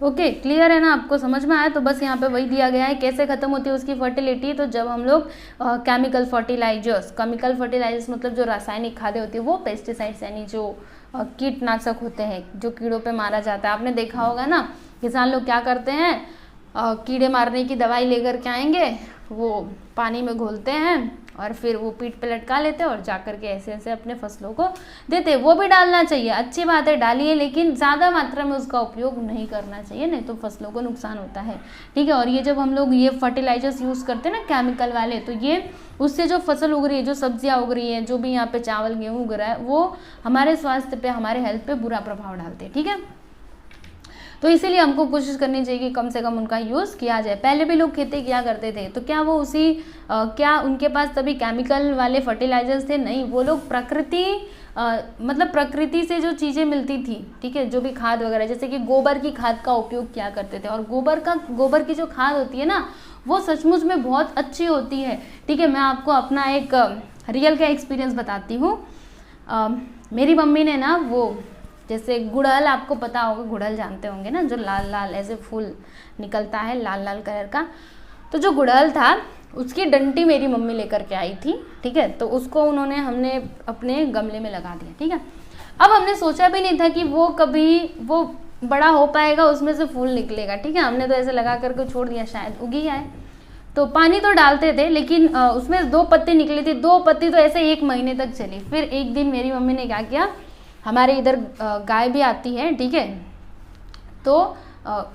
ओके, क्लियर है ना, आपको समझ में आया। तो बस यहाँ पे वही दिया गया है कैसे ख़त्म होती है उसकी फर्टिलिटी। तो जब हम लोग केमिकल फर्टिलाइजर्स मतलब जो रासायनिक खादें होती है, वो पेस्टिसाइड्स यानी जो कीटनाशक होते हैं जो कीड़ों पे मारा जाता है। आपने देखा होगा ना, किसान लोग क्या करते हैं, कीड़े मारने की दवाई लेकर के आएंगे, वो पानी में घोलते हैं और फिर वो पीठ पे लटका लेते हैं और जाकर के ऐसे ऐसे अपने फसलों को देते हैं। वो भी डालना चाहिए, अच्छी बात है, डालिए, लेकिन ज़्यादा मात्रा में उसका उपयोग नहीं करना चाहिए, नहीं तो फसलों को नुकसान होता है, ठीक है। और ये जब हम लोग ये फर्टिलाइजर्स यूज़ करते हैं ना केमिकल वाले, तो ये उससे जो फसल उग रही है, जो सब्जियां उग रही हैं, जो भी यहाँ पे चावल गेहूँ उग रहा है, वो हमारे स्वास्थ्य पे, हमारे हेल्थ पे बुरा प्रभाव डालते हैं, ठीक है। तो इसीलिए हमको कोशिश करनी चाहिए कि कम से कम उनका यूज़ किया जाए। पहले भी लोग खेती किया करते थे, तो क्या वो क्या उनके पास तभी केमिकल वाले फर्टिलाइजर्स थे? नहीं, वो लोग मतलब प्रकृति से जो चीज़ें मिलती थी, ठीक है, जो भी खाद वगैरह, जैसे कि गोबर की खाद का उपयोग किया करते थे। और गोबर की जो खाद होती है ना, वो सचमुच में बहुत अच्छी होती है, ठीक है। मैं आपको अपना एक रियल का एक्सपीरियंस बताती हूँ। मेरी मम्मी ने ना, वो जैसे गुड़हल, आपको पता होगा, गुड़हल जानते होंगे ना, जो लाल लाल ऐसे फूल निकलता है लाल लाल कलर का, तो जो गुड़हल था उसकी डंडी मेरी मम्मी लेकर के आई थी, ठीक है। तो उसको हमने अपने गमले में लगा दिया, ठीक है। अब हमने सोचा भी नहीं था कि वो कभी वो बड़ा हो पाएगा, उसमें से फूल निकलेगा, ठीक है। हमने तो ऐसे लगा करके छोड़ दिया, शायद उगी आए। तो पानी तो डालते थे, लेकिन उसमें 2 पत्ती निकली थी, 2 पत्ती तो ऐसे 1 महीने तक चली। फिर एक दिन मेरी मम्मी ने क्या किया, हमारे इधर गाय भी आती है, ठीक है, तो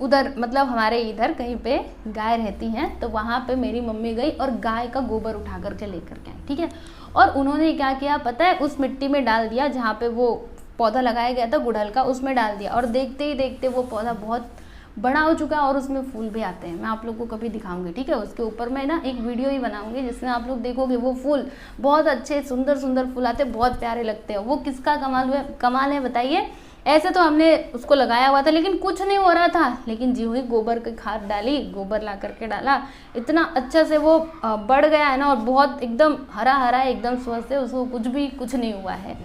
उधर मतलब हमारे इधर कहीं पे गाय रहती हैं, तो वहाँ पे मेरी मम्मी गई और गाय का गोबर उठा करके लेकर के आई, ठीक है। और उन्होंने क्या किया पता है, उस मिट्टी में डाल दिया जहाँ पे वो पौधा लगाया गया था गुड़हल का, उसमें डाल दिया। और देखते ही देखते वो पौधा बहुत बड़ा हो चुका है और उसमें फूल भी आते हैं। मैं आप लोग को कभी दिखाऊंगी, ठीक है। उसके ऊपर मैं ना एक वीडियो ही बनाऊंगी जिसमें आप लोग देखोगे वो फूल बहुत अच्छे सुंदर सुंदर फूल आते हैं, बहुत प्यारे लगते हैं। वो किसका कमाल है बताइए। ऐसे तो हमने उसको लगाया हुआ था लेकिन कुछ नहीं हो रहा था, लेकिन जी हुई गोबर की खाद डाली, गोबर ला करके डाला, इतना अच्छा से वो बढ़ गया है ना, और बहुत एकदम हरा हरा है, एकदम स्वस्थ है, उसको कुछ नहीं हुआ है,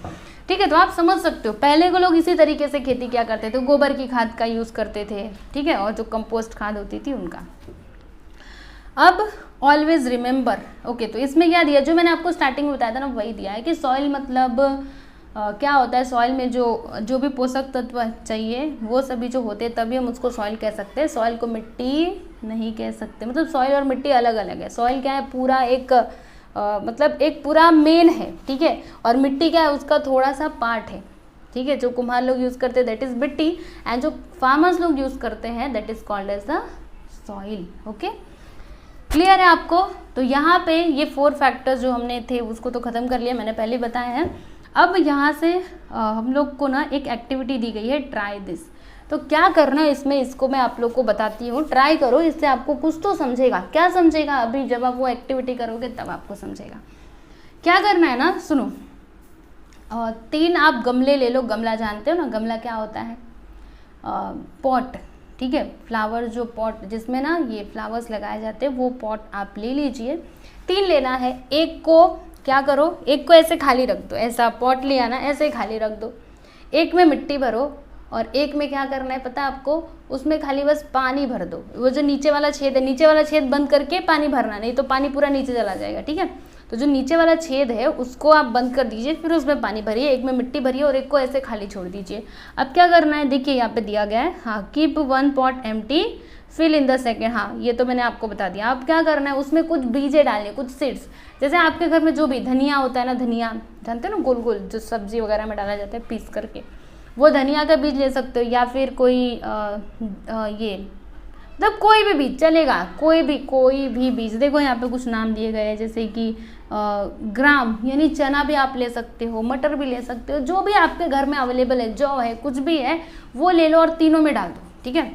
ठीक है। तो आप समझ सकते हो, पहले को लोग इसी तरीके से खेती किया करते थे, गोबर की खाद का यूज़ करते थे, ठीक है, और जो कंपोस्ट खाद होती थी उनका। अब ऑलवेज रिमेंबर, ओके, तो इसमें क्या दिया, जो मैंने आपको स्टार्टिंग में बताया था ना वही दिया है कि सॉइल मतलब क्या होता है, सॉइल में जो भी पोषक तत्व चाहिए वो सभी जो होते हैं तभी हम उसको सॉइल कह सकते हैं। सॉइल को मिट्टी नहीं कह सकते, मतलब सॉइल और मिट्टी अलग अलग है। सॉइल क्या है, पूरा एक मतलब एक पूरा मेन है, ठीक है, और मिट्टी क्या है, उसका थोड़ा सा पार्ट है, ठीक है। जो कुम्हार लोग यूज़ करते हैं दैट इज़ मिट्टी, एंड जो फार्मर्स लोग यूज़ करते हैं that is called as the soil. Okay, clear है आपको? तो यहाँ पे ये 4 फैक्टर्स जो हमने थे उसको तो ख़त्म कर लिया, मैंने पहले बताया है। अब यहाँ से हम लोग को ना एक एक्टिविटी दी गई है, ट्राई दिस। तो क्या करना है इसमें, इसको मैं आप लोग को बताती हूँ। ट्राई करो, इससे आपको कुछ तो समझेगा। क्या समझेगा, अभी जब आप वो एक्टिविटी करोगे तब आपको समझेगा। क्या करना है ना, सुनो। 3 आप गमले ले लो। गमला जानते हो ना, गमला क्या होता है, पॉट, ठीक है, फ्लावर जो पॉट जिसमें ना ये फ्लावर्स लगाए जाते हैं वो पॉट आप ले लीजिए। 3 लेना है। एक को क्या करो, एक को ऐसे खाली रख दो, ऐसा पॉट लिया ना ऐसे खाली रख दो। एक में मिट्टी भरो और एक में क्या करना है पता है आपको, उसमें खाली बस पानी भर दो। वो जो नीचे वाला छेद है, नीचे वाला छेद बंद करके पानी भरना, नहीं तो पानी पूरा नीचे चला जाएगा, ठीक है। तो जो नीचे वाला छेद है उसको आप बंद कर दीजिए, फिर उसमें पानी भरिए, एक में मिट्टी भरिए और एक को ऐसे खाली छोड़ दीजिए। अब क्या करना है, देखिए यहाँ पे दिया गया है, हाँ, keep 1 pot empty, fill in the second. हाँ, ये तो मैंने आपको बता दिया। अब क्या करना है, उसमें कुछ बीजे डालने, कुछ सीड्स। जैसे आपके घर में जो भी धनिया होता है ना, धनिया जानते हो ना, गोल गोल जो सब्जी वगैरह में डाला जाता है पीस करके, वो धनिया का बीज ले सकते हो, या फिर कोई ये मतलब कोई भी बीज चलेगा, कोई भी बीज। देखो यहाँ पे कुछ नाम दिए गए हैं, जैसे कि ग्राम यानी चना भी आप ले सकते हो, मटर भी ले सकते हो, जो भी आपके घर में अवेलेबल है, जौ है, कुछ भी है वो ले लो और तीनों में डाल दो, ठीक है।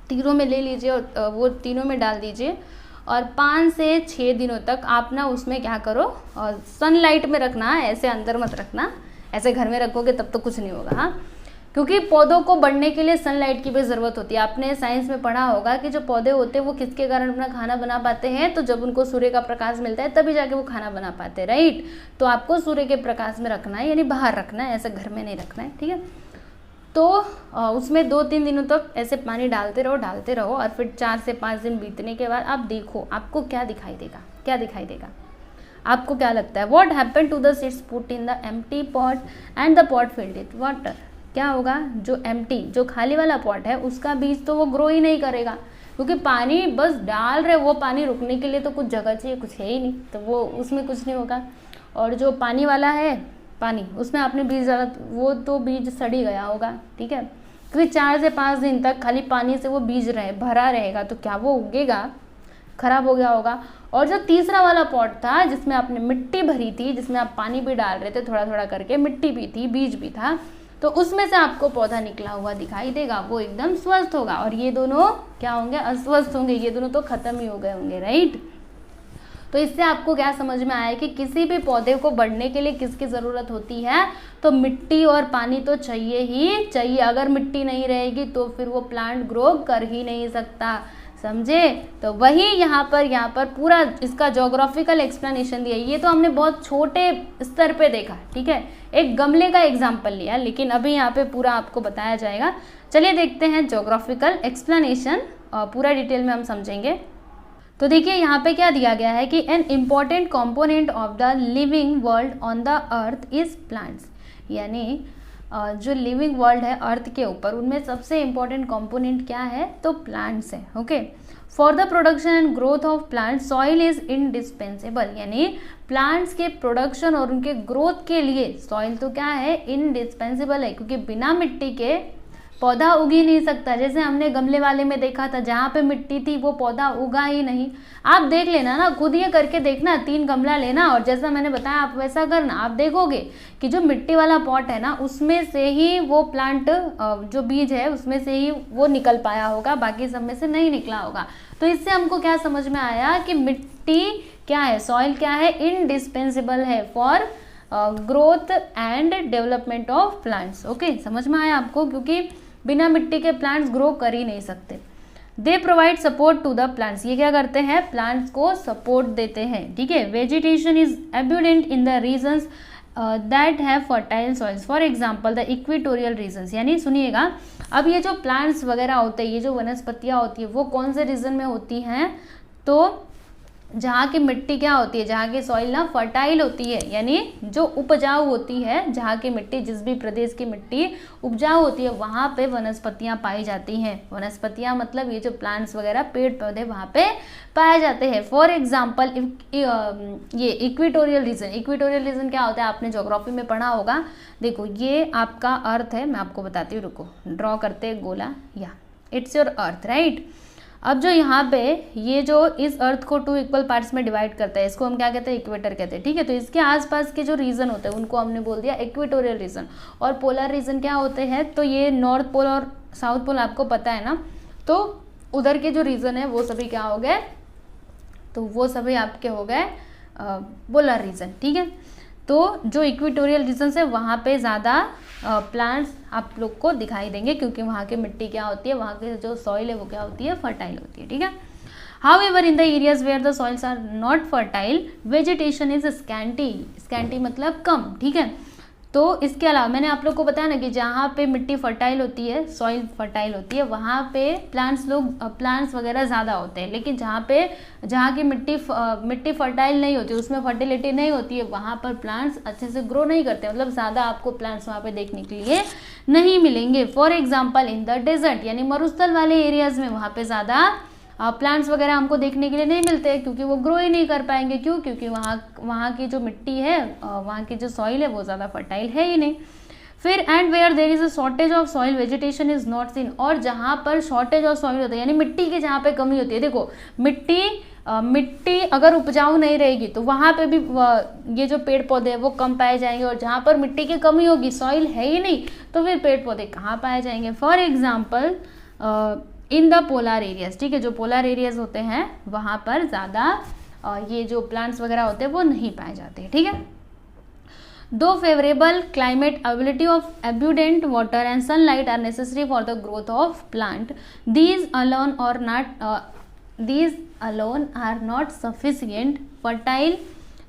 तीनों में ले लीजिए और वो तीनों में डाल दीजिए और 5 से 6 दिनों तक आप ना उसमें क्या करो, और सनलाइट में रखना, ऐसे अंदर मत रखना, ऐसे घर में रखोगे तब तो कुछ नहीं होगा, हाँ, क्योंकि पौधों को बढ़ने के लिए सनलाइट की भी ज़रूरत होती है। आपने साइंस में पढ़ा होगा कि जो पौधे होते हैं वो किसके कारण अपना खाना बना पाते हैं, तो जब उनको सूर्य का प्रकाश मिलता है तभी जाके वो खाना बना पाते हैं, राइट। तो आपको सूर्य के प्रकाश में रखना है, यानी बाहर रखना है, ऐसे घर में नहीं रखना है, ठीक है। तो उसमें 2-3 दिनों तक ऐसे पानी डालते रहो और फिर 4 से 5 दिन बीतने के बाद आप देखो आपको क्या दिखाई देगा, आपको क्या लगता है, what happen to the seeds put in the empty pot and the pot filled with water. क्या होगा, जो एम्प्टी, जो खाली वाला पॉट है उसका बीज तो वो ग्रो ही नहीं करेगा, क्योंकि पानी बस डाल रहे, वो पानी रुकने के लिए तो कुछ जगह चाहिए, कुछ है ही नहीं, तो वो उसमें कुछ नहीं होगा। और जो पानी वाला है, पानी उसमें आपने बीज डाला, वो तो बीज सड़ी गया होगा, ठीक है, क्योंकि 4 से 5 दिन तक खाली पानी से वो बीज भरा रहेगा, तो क्या वो उगेगा, खराब हो गया होगा। और जो तीसरा वाला पॉट था जिसमें आपने मिट्टी भरी थी, जिसमें आप पानी भी डाल रहे थे थोड़ा थोड़ा करके, मिट्टी भी थी, बीज भी था, तो उसमें से आपको पौधा निकला हुआ दिखाई देगा, वो एकदम स्वस्थ होगा। और ये दोनों क्या होंगे, अस्वस्थ होंगे, ये दोनों तो खत्म ही हो गए होंगे, राइट। तो इससे आपको क्या समझ में आया कि किसी भी पौधे को बढ़ने के लिए किसकी ज़रूरत होती है, तो मिट्टी और पानी तो चाहिए ही चाहिए। अगर मिट्टी नहीं रहेगी तो फिर वो प्लांट ग्रो कर ही नहीं सकता, समझे। तो वही यहाँ पर पूरा इसका ज्योग्राफिकल एक्सप्लेनेशन दिया। ये तो हमने बहुत छोटे स्तर पे देखा, ठीक है, एक गमले का एग्जाम्पल लिया, लेकिन अभी यहाँ पे पूरा आपको बताया जाएगा। चलिए देखते हैं ज्योग्राफिकल एक्सप्लेनेशन, पूरा डिटेल में हम समझेंगे। तो देखिए यहाँ पे क्या दिया गया है कि an important component of the living world on the earth is plants, यानी जो लिविंग वर्ल्ड है अर्थ के ऊपर, उनमें सबसे इम्पॉर्टेंट कंपोनेंट क्या है, तो प्लांट्स है, okay. For the production and growth of plants soil is indispensable, यानी प्लांट्स के प्रोडक्शन और उनके ग्रोथ के लिए सॉइल तो क्या है, इनडिस्पेंसेबल है, क्योंकि बिना मिट्टी के पौधा उग ही नहीं सकता। जैसे हमने गमले वाले में देखा था, जहाँ पे मिट्टी थी वो पौधा उगा ही नहीं। आप देख लेना ना, खुद ये करके देखना, 3 गमला लेना और जैसा मैंने बताया आप वैसा करना, आप देखोगे कि जो मिट्टी वाला पॉट है ना, उसमें से ही वो प्लांट जो बीज है उसमें से ही वो निकल पाया होगा, बाकी सब में से नहीं निकला होगा। तो इससे हमको क्या समझ में आया कि मिट्टी क्या है, सॉइल क्या है, इनडिस्पेंसेबल है for growth and development of plants, okay. समझ में आया आपको, क्योंकि बिना मिट्टी के प्लांट्स ग्रो कर ही नहीं सकते। They provide support to the plants, ये क्या करते हैं, प्लांट्स को सपोर्ट देते हैं, ठीक है। Vegetation is abundant in the regions that have fertile soils, for example the equatorial regions, यानी सुनिएगा, अब ये जो प्लांट्स वगैरह होते हैं, ये जो वनस्पतियाँ होती है वो कौन से रीजन में होती हैं, तो जहाँ की मिट्टी क्या होती है, जहाँ की सॉइल ना फर्टाइल होती है, यानी जो उपजाऊ होती है, जहाँ की मिट्टी, जिस भी प्रदेश की मिट्टी उपजाऊ होती है वहाँ पे वनस्पतियाँ पाई जाती हैं। वनस्पतियाँ मतलब ये जो प्लांट्स वगैरह पेड़ पौधे वहाँ पे पाए जाते हैं। फॉर एग्जाम्पल ये इक्वेटोरियल रीजन। इक्वेटोरियल रीजन क्या होता है, आपने ज्योग्राफी में पढ़ा होगा। देखो ये आपका अर्थ है, मैं आपको बताती हूँ, रुको ड्रॉ करते हैं गोला, या इट्स योर अर्थ, राइट। अब जो यहाँ पे ये जो इस अर्थ को 2 इक्वल पार्ट्स में डिवाइड करता है, इसको हम क्या कहते हैं, इक्वेटर कहते हैं, ठीक है। तो इसके आसपास के जो रीजन होते हैं उनको हमने बोल दिया इक्वेटोरियल रीजन। और पोलर रीजन क्या होते हैं, तो ये नॉर्थ पोल और साउथ पोल आपको पता है ना, तो उधर के जो रीजन है वो सभी क्या हो गए, तो वो सभी आपके हो गए पोलर रीजन, ठीक है। तो जो इक्वेटोरियल रीजन है वहाँ पे ज़्यादा प्लांट्स आप लोग को दिखाई देंगे, क्योंकि वहाँ की मिट्टी क्या होती है, वहाँ की जो सॉइल है वो क्या होती है, फर्टाइल होती है, ठीक है। However in the areas where the soils are not fertile vegetation is scanty. Scanty मतलब कम, ठीक है। तो इसके अलावा मैंने आप लोग को बताया ना कि जहाँ पे मिट्टी फर्टाइल होती है, सॉइल फर्टाइल होती है, वहाँ पे प्लांट्स वगैरह ज़्यादा होते हैं। लेकिन जहाँ की मिट्टी फर्टाइल नहीं होती, उसमें फर्टिलिटी नहीं होती है, वहाँ पर प्लांट्स अच्छे से ग्रो नहीं करते, मतलब ज़्यादा आपको प्लांट्स वहाँ पे देखने के लिए नहीं मिलेंगे। For example in the desert, यानी मरुस्थल वाले एरियाज में वहाँ पे ज़्यादा प्लांट्स वगैरह हमको देखने के लिए नहीं मिलते हैं, क्योंकि वो ग्रो ही नहीं कर पाएंगे। क्यों? क्योंकि वहाँ की जो मिट्टी है, वहाँ की जो सॉइल है वो ज़्यादा फर्टाइल है ही नहीं। फिर and where there is a shortage of soil vegetation is not seen. और जहाँ पर शॉर्टेज ऑफ सॉइल होता है, यानी मिट्टी की जहाँ पे कमी होती है, देखो मिट्टी अगर उपजाऊ नहीं रहेगी तो वहाँ पे भी ये जो पेड़ पौधे हैं वो कम पाए जाएंगे। और जहाँ पर मिट्टी की कमी होगी, सॉइल है ही नहीं, तो फिर पेड़ पौधे कहाँ पाए जाएंगे। For example in the polar areas, ठीक है, जो पोलर एरियाज होते हैं वहाँ पर ज़्यादा ये जो प्लांट्स वगैरह होते हैं वो नहीं पाए जाते, ठीक है। Though favourable climate, ability of abundant water and sunlight are necessary for the growth of plant, these alone are not sufficient. Fertile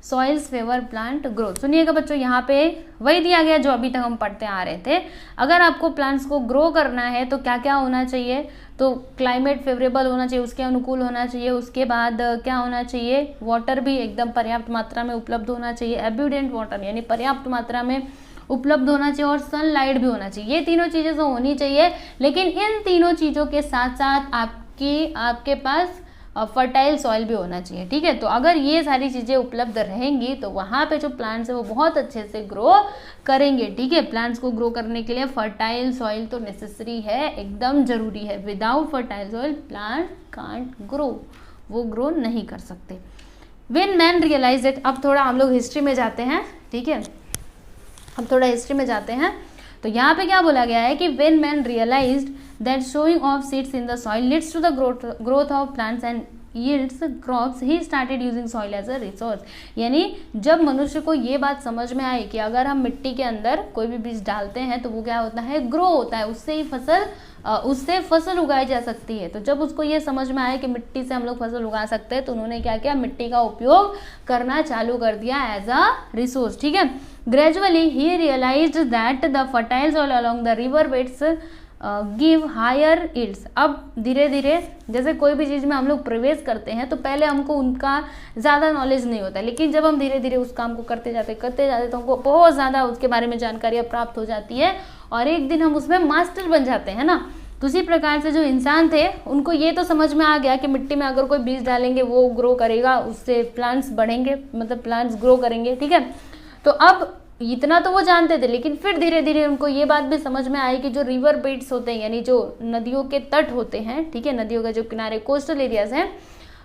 soils favour plant growth. सुनिएगा बच्चों, यहाँ पे वही दिया गया जो अभी तक हम पढ़ते आ रहे थे। अगर आपको प्लांट्स को ग्रो करना है तो क्या क्या होना चाहिए, तो क्लाइमेट फेवरेबल होना चाहिए, उसके अनुकूल होना चाहिए। उसके बाद क्या होना चाहिए, वाटर भी एकदम पर्याप्त मात्रा में उपलब्ध होना चाहिए, एब्यूडेंट वाटर यानी पर्याप्त मात्रा में उपलब्ध होना चाहिए, और सनलाइट भी होना चाहिए। ये तीनों चीज़ें तो होनी चाहिए, लेकिन इन तीनों चीज़ों के साथ साथ आपके पास फर्टाइल सॉइल भी होना चाहिए, ठीक है। तो अगर ये सारी चीज़ें उपलब्ध रहेंगी तो वहाँ पे जो प्लांट्स है वो बहुत अच्छे से ग्रो करेंगे, ठीक है। प्लांट्स को ग्रो करने के लिए फर्टाइल सॉइल तो नेसेसरी है, एकदम जरूरी है। Without fertile soil plant can't grow, वो ग्रो नहीं कर सकते। व्हेन मैन रियलाइज इट, अब थोड़ा हम लोग हिस्ट्री में जाते हैं, ठीक है, अब थोड़ा हिस्ट्री में जाते हैं। तो यहाँ पे क्या बोला गया है कि when man realised that showing of seeds in the soil leads to the growth of plants and yields crops, he started using soil as a resource। यानी जब मनुष्य को ये बात समझ में आई कि अगर हम मिट्टी के अंदर कोई भी बीज डालते हैं तो वो क्या होता है, ग्रो होता है, उससे फसल उगाई जा सकती है। तो जब उसको ये समझ में आया कि मिट्टी से हम लोग फसल उगा सकते हैं, तो उन्होंने क्या किया, मिट्टी का उपयोग करना चालू कर दिया एज अ रिसोर्स, ठीक है। Gradually he realised that the fertile soil along the river beds give higher yields. अब धीरे धीरे जैसे कोई भी चीज़ में हम लोग प्रवेश करते हैं तो पहले हमको उनका ज़्यादा नॉलेज नहीं होता, लेकिन जब हम धीरे धीरे उस काम को करते जाते तो हमको बहुत ज़्यादा उसके बारे में जानकारियाँ प्राप्त हो जाती है, और एक दिन हम उसमें मास्टर बन जाते हैं ना। तो उसी प्रकार से जो इंसान थे उनको ये तो समझ में आ गया कि मिट्टी में अगर कोई बीज डालेंगे वो ग्रो करेगा, उससे प्लांट्स बढ़ेंगे, मतलब प्लांट्स ग्रो करेंगे, ठीक है। तो अब इतना तो वो जानते थे, लेकिन फिर धीरे धीरे उनको ये बात भी समझ में आई कि जो रिवर बेड्स होते हैं, यानी जो नदियों के तट होते हैं, ठीक है, नदियों के जो किनारे कोस्टल एरियाज हैं,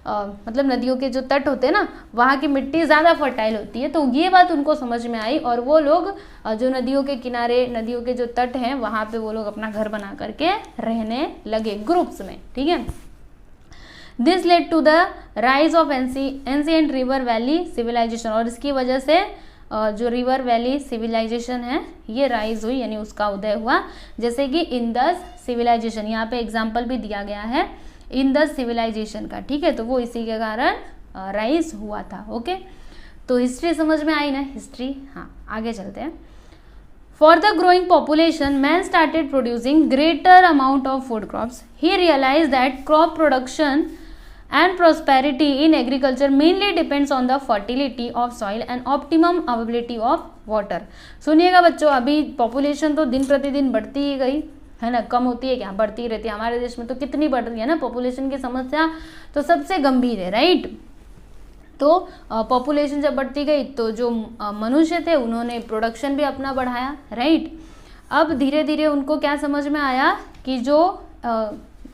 मतलब नदियों के जो तट होते हैं ना, वहाँ की मिट्टी ज़्यादा फर्टाइल होती है। तो ये बात उनको समझ में आई, और वो लोग जो नदियों के किनारे, नदियों के जो तट हैं, वहाँ पे वो लोग अपना घर बना करके रहने लगे ग्रुप्स में, ठीक है। This led to the rise of ancient river valley civilisation, और इसकी वजह से जो रिवर वैली सिविलाइजेशन है ये राइज हुई, यानी उसका उदय हुआ। जैसे कि इंदस सिविलाइजेशन, यहाँ पे एग्जाम्पल भी दिया गया है इंदस सिविलाइजेशन का, ठीक है। तो वो इसी के कारण राइज हुआ था, ओके। तो हिस्ट्री समझ में आई ना, हिस्ट्री। हाँ, आगे चलते हैं। For the growing population man started producing greater amount of food crops. He realise that crop production and prosperity in agriculture mainly depends on the fertility of soil and optimum availability of water। सुनिएगा बच्चों, अभी पॉपुलेशन तो दिन प्रतिदिन बढ़ती ही गई है ना, कम होती है क्या, बढ़ती ही रहती है। हमारे देश में तो कितनी बढ़ रही है ना, पॉपुलेशन की समस्या तो सबसे गंभीर है, राइट। तो पॉपुलेशन जब बढ़ती गई तो जो मनुष्य थे उन्होंने प्रोडक्शन भी अपना बढ़ाया, राइट। अब धीरे धीरे उनको क्या समझ में आया कि जो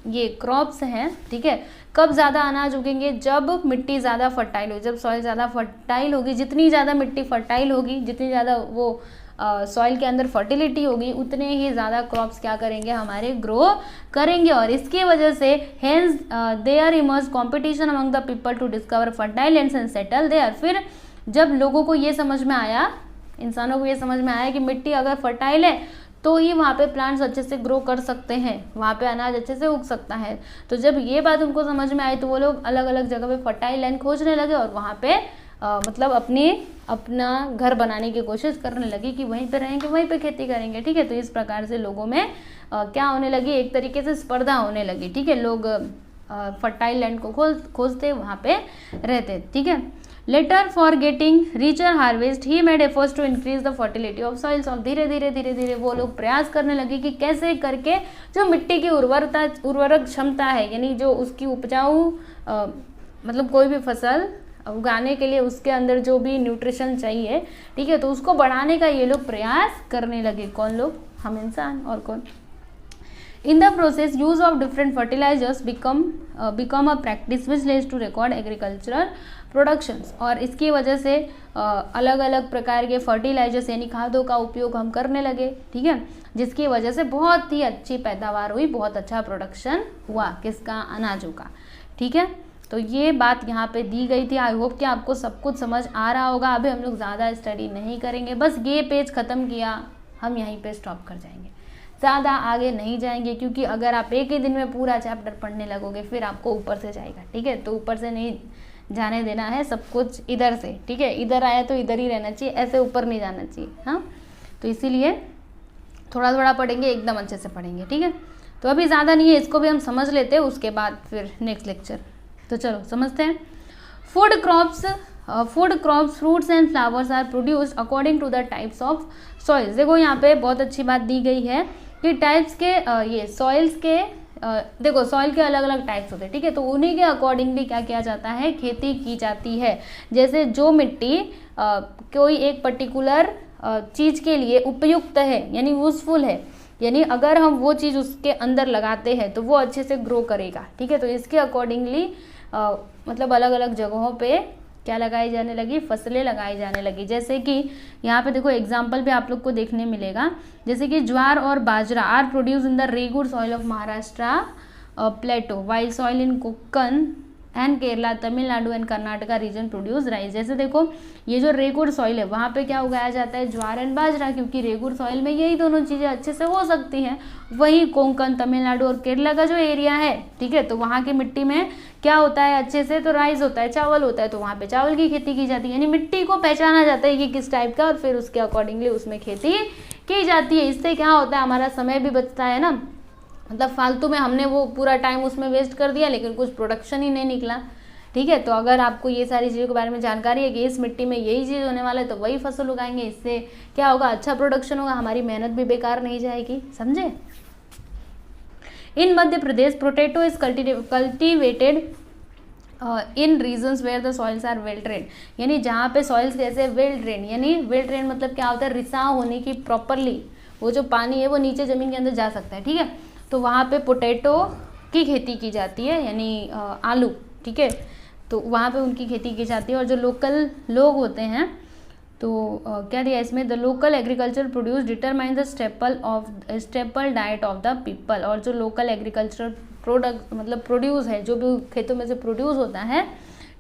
ये क्रॉप्स हैं, ठीक है, कब ज़्यादा अनाज उगेंगे, जब मिट्टी ज़्यादा फर्टाइल हो, जब सॉइल ज़्यादा फर्टाइल होगी, जितनी ज़्यादा मिट्टी फर्टाइल होगी, जितनी ज़्यादा वो सॉइल के अंदर फर्टिलिटी होगी, उतने ही ज़्यादा क्रॉप्स क्या करेंगे, हमारे ग्रो करेंगे। और इसकी वजह से hence there emerge competition among the people to discover fertile lands and settle there. फिर जब लोगों को ये समझ में आया, इंसानों को ये समझ में आया कि मिट्टी अगर फर्टाइल है तो ही वहाँ पे प्लांट्स अच्छे से ग्रो कर सकते हैं, वहाँ पे अनाज अच्छे से उग सकता है। तो जब ये बात उनको समझ में आई तो वो लोग अलग अलग जगह पे फर्टाइल लैंड खोजने लगे और वहाँ पे मतलब अपना घर बनाने की कोशिश करने लगी कि वहीं पे रहेंगे, वहीं पे खेती करेंगे, ठीक है। तो इस प्रकार से लोगों में क्या होने लगी, एक तरीके से स्पर्धा होने लगी, ठीक है। लोग फर्टाइल लैंड को खोजते, वहाँ पे रहते, ठीक है। Later for getting richer harvest he made efforts to increase the fertility of soils. और धीरे धीरे वो लोग प्रयास करने लगे कि कैसे करके जो मिट्टी की उर्वरक क्षमता है, यानी जो उसकी उपजाऊ मतलब कोई भी फसल उगाने के लिए उसके अंदर जो भी न्यूट्रिशन चाहिए, ठीक है, तो उसको बढ़ाने का ये लोग प्रयास करने लगे। कौन लोग, हम इंसान, और कौन। In the process, use of different fertilizers become a practice which leads to record agricultural productions। और इसकी वजह से अलग अलग प्रकार के फर्टिलाइजर्स यानी खादों का उपयोग हम करने लगे, ठीक है, जिसकी वजह से बहुत ही अच्छी पैदावार हुई, बहुत अच्छा प्रोडक्शन हुआ, किसका, अनाजों का, ठीक है। तो ये बात यहाँ पे दी गई थी। आई होप कि आपको सब कुछ समझ आ रहा होगा। अभी हम लोग ज़्यादा स्टडी नहीं करेंगे, बस ये पेज ख़त्म किया, हम यहीं पे स्टॉप कर जाएंगे, ज़्यादा आगे नहीं जाएंगे, क्योंकि अगर आप एक ही दिन में पूरा चैप्टर पढ़ने लगोगे फिर आपको ऊपर से जाएगा, ठीक है। तो ऊपर से नहीं जाने देना है, सब कुछ इधर से, ठीक है। इधर आया तो इधर ही रहना चाहिए, ऐसे ऊपर नहीं जाना चाहिए, हाँ। तो इसीलिए थोड़ा थोड़ा पढ़ेंगे, एकदम अच्छे से पढ़ेंगे, ठीक है। तो अभी ज़्यादा नहीं है, इसको भी हम समझ लेते हैं, उसके बाद फिर नेक्स्ट लेक्चर। तो चलो समझते हैं। Food crops fruits and flowers are produced according to the types of soils. देखो यहाँ पे बहुत अच्छी बात दी गई है कि टाइप्स के ये सॉइल्स के देखो सॉइल के अलग अलग टाइप्स होते हैं, ठीक है। तो उन्हीं के अकॉर्डिंगली क्या किया जाता है, खेती की जाती है। जैसे जो मिट्टी कोई एक पर्टिकुलर चीज़ के लिए उपयुक्त है यानी यूजफुल है, यानी अगर हम वो चीज़ उसके अंदर लगाते हैं तो वो अच्छे से ग्रो करेगा, ठीक है। तो इसके अकॉर्डिंगली मतलब अलग अलग जगहों पे क्या लगाई जाने लगी, फसलें लगाई जाने लगी। जैसे कि यहाँ पे देखो एग्जाम्पल भी आप लोग को देखने मिलेगा, जैसे कि ज्वार और bajra are produce in the regur soil of Maharashtra plateau, while soil in Konkan and Kerala, Tamil Nadu and Karnataka region produce rice. जैसे देखो ये जो रेगुड सॉइल है वहाँ पे क्या उगाया जाता है, ज्वार एंड बाजरा, क्योंकि रेगुड सॉइल में यही दोनों चीज़ें अच्छे से हो सकती हैं। वहीं कोंकण, तमिलनाडु और केरला का जो एरिया है, ठीक है, तो वहाँ की मिट्टी में क्या होता है अच्छे से, तो राइस होता है, चावल होता है, तो वहाँ पे चावल की खेती की जाती है। यानी मिट्टी को पहचाना जाता है कि किस टाइप का, और फिर उसके अकॉर्डिंगली उसमें खेती की जाती है। इससे क्या होता है, हमारा समय भी बचता है ना, मतलब फालतू में हमने वो पूरा टाइम उसमें वेस्ट कर दिया लेकिन कुछ प्रोडक्शन ही नहीं निकला, ठीक है। तो अगर आपको ये सारी चीज़ों के बारे में जानकारी है कि इस मिट्टी में यही चीज़ होने वाला है तो वही फसल उगाएंगे, इससे क्या होगा, अच्छा प्रोडक्शन होगा, हमारी मेहनत भी बेकार नहीं जाएगी, समझे। In Madhya Pradesh potato is cultivated in regions where the soils are well drain, यानी जहाँ पे सॉइल्स कैसे वेल ड्रेन, यानी वेल ड्रेन मतलब क्या होता है, रिसाव होने की प्रॉपरली, वो जो पानी है वो नीचे ज़मीन के अंदर जा सकता है, ठीक है। तो वहाँ पे पोटैटो की खेती की जाती है, यानी आलू, ठीक है, तो वहाँ पे उनकी खेती की जाती है। और जो लोकल लोग होते हैं तो क्या दिया इसमें, the local agriculture produce determine the staple diet of the people. और जो लोकल एग्रीकल्चर प्रोडक्ट मतलब प्रोड्यूस है, जो भी खेतों में से प्रोड्यूस होता है,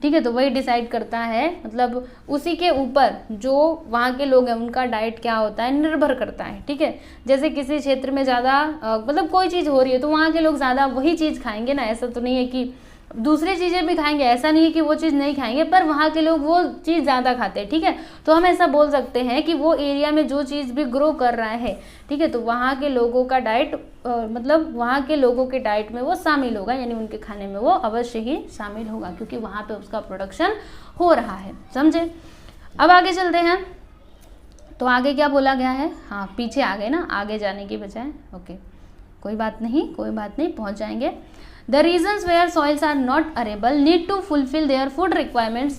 ठीक है, तो वही डिसाइड करता है, मतलब उसी के ऊपर जो वहाँ के लोग हैं उनका डाइट क्या होता है निर्भर करता है, ठीक है। जैसे किसी क्षेत्र में ज़्यादा मतलब कोई चीज़ हो रही है तो वहाँ के लोग ज़्यादा वही चीज़ खाएंगे ना, ऐसा तो नहीं है कि दूसरी चीज़ें भी खाएंगे, ऐसा नहीं है कि वो चीज़ नहीं खाएंगे, पर वहाँ के लोग वो चीज़ ज़्यादा खाते हैं, ठीक है। तो हम ऐसा बोल सकते हैं कि वो एरिया में जो चीज़ भी ग्रो कर रहा है, ठीक है, तो वहाँ के लोगों का डाइट मतलब वहाँ के लोगों के डाइट में वो शामिल होगा, यानी उनके खाने में वो अवश्य ही शामिल होगा, क्योंकि वहाँ पे उसका प्रोडक्शन हो रहा है, समझे। अब आगे चलते हैं। तो आगे क्या बोला गया है, हाँ पीछे आ गए ना, आगे जाने की बजाय, ओके कोई बात नहीं, पहुँच जाएंगे। The reasons where soils are not arable need to fulfill their food requirements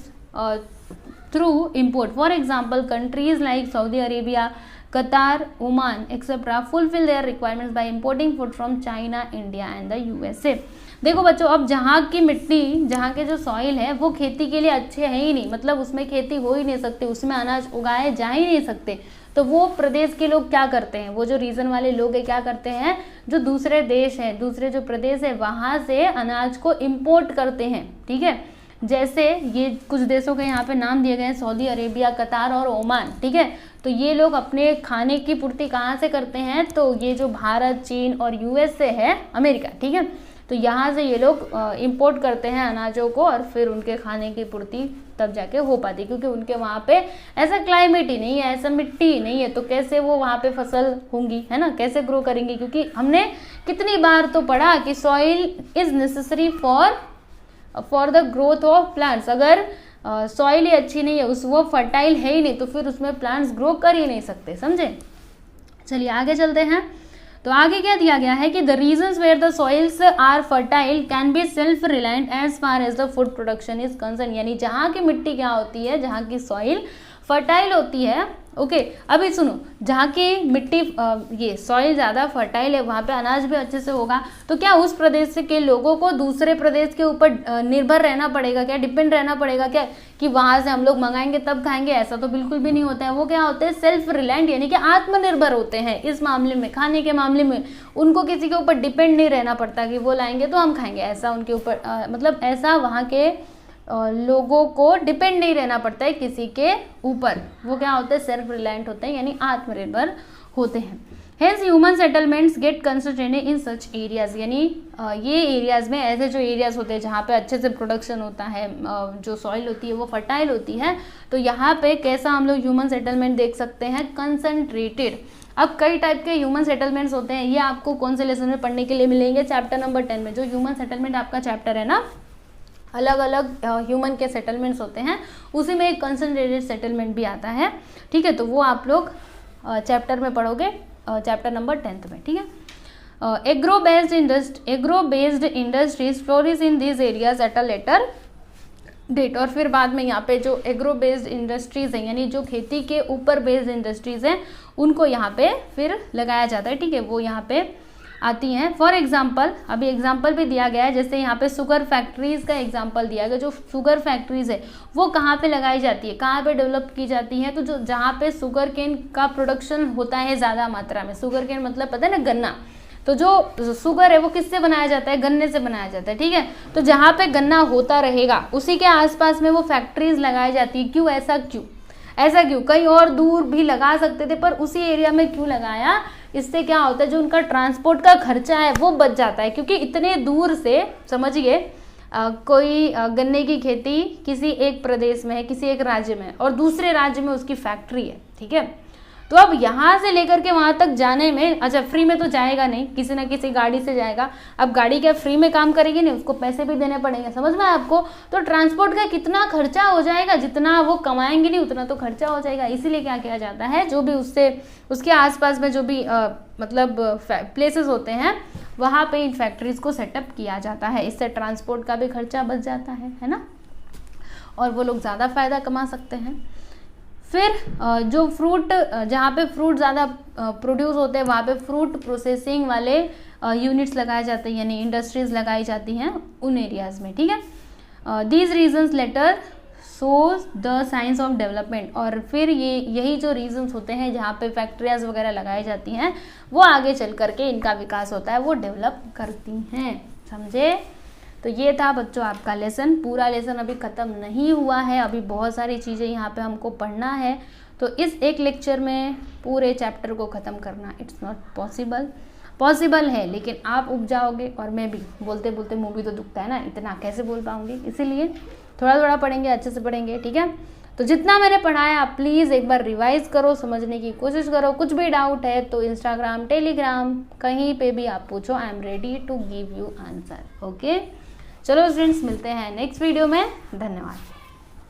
through import. For example, countries like Saudi Arabia, Qatar, Oman, etc. fulfill their requirements by importing food from China, India and the USA. देखो बच्चों, अब जहाँ की मिट्टी, जहाँ के जो सॉइल है वो खेती के लिए अच्छे है ही नहीं, मतलब उसमें खेती हो ही नहीं सकती, उसमें अनाज उगाए जा ही नहीं सकते, तो वो प्रदेश के लोग क्या करते हैं, वो जो रीजन वाले लोग हैं क्या करते हैं, जो दूसरे देश है, दूसरे जो प्रदेश है वहाँ से अनाज को इम्पोर्ट करते हैं, ठीक है। जैसे ये कुछ देशों के यहाँ पे नाम दिए गए हैं, सऊदी अरेबिया, कतार और ओमान, ठीक है। तो ये लोग अपने खाने की पूर्ति कहाँ से करते हैं, तो ये जो भारत, चीन और यूएसए है, अमेरिका, ठीक है, तो यहाँ से ये लोग इंपोर्ट करते हैं अनाजों को, और फिर उनके खाने की पूर्ति तब जाके हो पाती है, क्योंकि उनके वहाँ पे ऐसा क्लाइमेट ही नहीं है, ऐसा मिट्टी ही नहीं है, तो कैसे वो वहाँ पे फसल होंगी, है ना, कैसे ग्रो करेंगे। क्योंकि हमने कितनी बार तो पढ़ा कि soil is necessary for the growth of plants. अगर सॉइल ही अच्छी नहीं है, वो फर्टाइल है ही नहीं, तो फिर उसमें प्लांट्स ग्रो कर ही नहीं सकते, समझे। चलिए आगे चलते हैं। तो आगे क्या दिया गया है कि the regions where the soils are fertile can be self reliant as far as the food production is concern, यानी जहाँ की मिट्टी क्या होती है, जहाँ की सॉइल फर्टाइल होती है, ओके। अभी सुनो, जहाँ की मिट्टी ये सॉइल ज़्यादा फर्टाइल है, वहाँ पे अनाज भी अच्छे से होगा, तो क्या उस प्रदेश के लोगों को दूसरे प्रदेश के ऊपर निर्भर रहना पड़ेगा क्या, डिपेंड रहना पड़ेगा क्या, कि वहाँ से हम लोग मंगाएंगे तब खाएंगे, ऐसा तो बिल्कुल भी नहीं होता है। वो क्या होते हैं, सेल्फ रिलायंट, यानी कि आत्मनिर्भर होते हैं इस मामले में, खाने के मामले में उनको किसी के ऊपर डिपेंड नहीं रहना पड़ता कि वो लाएंगे तो हम खाएंगे, ऐसा उनके ऊपर मतलब ऐसा वहाँ के लोगों को डिपेंड नहीं रहना पड़ता है किसी के ऊपर। वो क्या होते हैं, सेल्फ रिलायंट होते हैं, यानी आत्मनिर्भर होते हैं। Hence human settlements get concentrated in such areas, यानी ये एरियाज में, ऐसे जो एरियाज होते हैं जहाँ पे अच्छे से प्रोडक्शन होता है, जो सॉइल होती है वो फर्टाइल होती है, तो यहाँ पे कैसा हम लोग ह्यूमन सेटलमेंट देख सकते हैं, कंसंट्रेटेड। अब कई टाइप के ह्यूमन सेटलमेंट्स होते हैं, ये आपको कौन से लेसन में पढ़ने के लिए मिलेंगे, चैप्टर नंबर 10 में, जो ह्यूमन सेटलमेंट आपका चैप्टर है ना, अलग अलग ह्यूमन के सेटलमेंट्स होते हैं, उसी में एक कंसंट्रेटेड सेटलमेंट भी आता है, ठीक है। तो वो आप लोग चैप्टर में पढ़ोगे, चैप्टर नंबर 10 में, ठीक है। Agro based industries flourish in this areas at a later date, और फिर बाद में यहाँ पे जो एग्रो बेस्ड इंडस्ट्रीज हैं, यानी जो खेती के ऊपर बेस्ड इंडस्ट्रीज हैं, उनको यहाँ पे फिर लगाया जाता है, ठीक है, वो यहाँ पे आती हैं। फॉर एग्जाम्पल, अभी एग्जाम्पल भी दिया गया है, जैसे यहाँ पे शुगर फैक्ट्रीज का एग्जाम्पल दिया गया। जो शुगर फैक्ट्रीज है वो कहाँ पे लगाई जाती है, कहाँ पे डेवलप की जाती है, तो जो जहाँ पे शुगर केन का प्रोडक्शन होता है ज़्यादा मात्रा में, शुगर केन मतलब पता है ना, गन्ना, तो जो शुगर है वो किससे बनाया जाता है, गन्ने से बनाया जाता है, ठीक है। तो जहाँ पे गन्ना होता रहेगा उसी के आसपास में वो फैक्ट्रीज लगाई जाती है। क्यों, ऐसा क्यों, कहीं और दूर भी लगा सकते थे, पर उसी एरिया में क्यों लगाया, इससे क्या होता है, जो उनका ट्रांसपोर्ट का खर्चा है वो बच जाता है, क्योंकि इतने दूर से, समझिए, कोई गन्ने की खेती किसी एक प्रदेश में है, किसी एक राज्य में, और दूसरे राज्य में उसकी फैक्ट्री है, ठीक है। तो अब यहाँ से लेकर के वहाँ तक जाने में, अच्छा फ्री में तो जाएगा नहीं, किसी ना किसी गाड़ी से जाएगा। अब गाड़ी क्या फ्री में काम करेगी नहीं, उसको पैसे भी देने पड़ेंगे, समझ में आपको। तो ट्रांसपोर्ट का कितना खर्चा हो जाएगा, जितना वो कमाएंगे नहीं उतना तो खर्चा हो जाएगा। इसीलिए क्या किया जाता है, जो भी उसके आसपास में जो भी मतलब प्लेसेस होते हैं वहाँ पे इन फैक्ट्रीज को सेटअप किया जाता है। इससे ट्रांसपोर्ट का भी खर्चा बच जाता है ना, और वो लोग ज़्यादा फायदा कमा सकते हैं। फिर जो फ्रूट, जहाँ पे फ्रूट ज़्यादा प्रोड्यूस होते हैं वहाँ पे फ्रूट प्रोसेसिंग वाले यूनिट्स लगाए जाते हैं, यानी इंडस्ट्रीज लगाई जाती हैं उन एरियाज़ में, ठीक है। These regions later shows the science of development, और फिर यही जो रीजन्स होते हैं जहाँ पे फैक्ट्रियाज वगैरह लगाई जाती हैं वो आगे चल करके इनका विकास होता है, वो डेवलप करती हैं, समझे। तो ये था बच्चों आपका लेसन। पूरा लेसन अभी ख़त्म नहीं हुआ है, अभी बहुत सारी चीज़ें यहाँ पे हमको पढ़ना है। तो इस एक लेक्चर में पूरे चैप्टर को ख़त्म करना इट्स नॉट पॉसिबल। पॉसिबल है, लेकिन आप उब जाओगे और मैं भी बोलते बोलते मुंह भी तो दुखता है ना, इतना कैसे बोल पाऊंगी। इसीलिए थोड़ा थोड़ा पढ़ेंगे, अच्छे से पढ़ेंगे, ठीक है। तो जितना मैंने पढ़ाया आप प्लीज़ एक बार रिवाइज करो, समझने की कोशिश करो। कुछ भी डाउट है तो इंस्टाग्राम, टेलीग्राम, कहीं पे भी आप पूछो, I am ready to give you answer. Okay, चलो स्टूडेंट्स, मिलते हैं नेक्स्ट वीडियो में। धन्यवाद।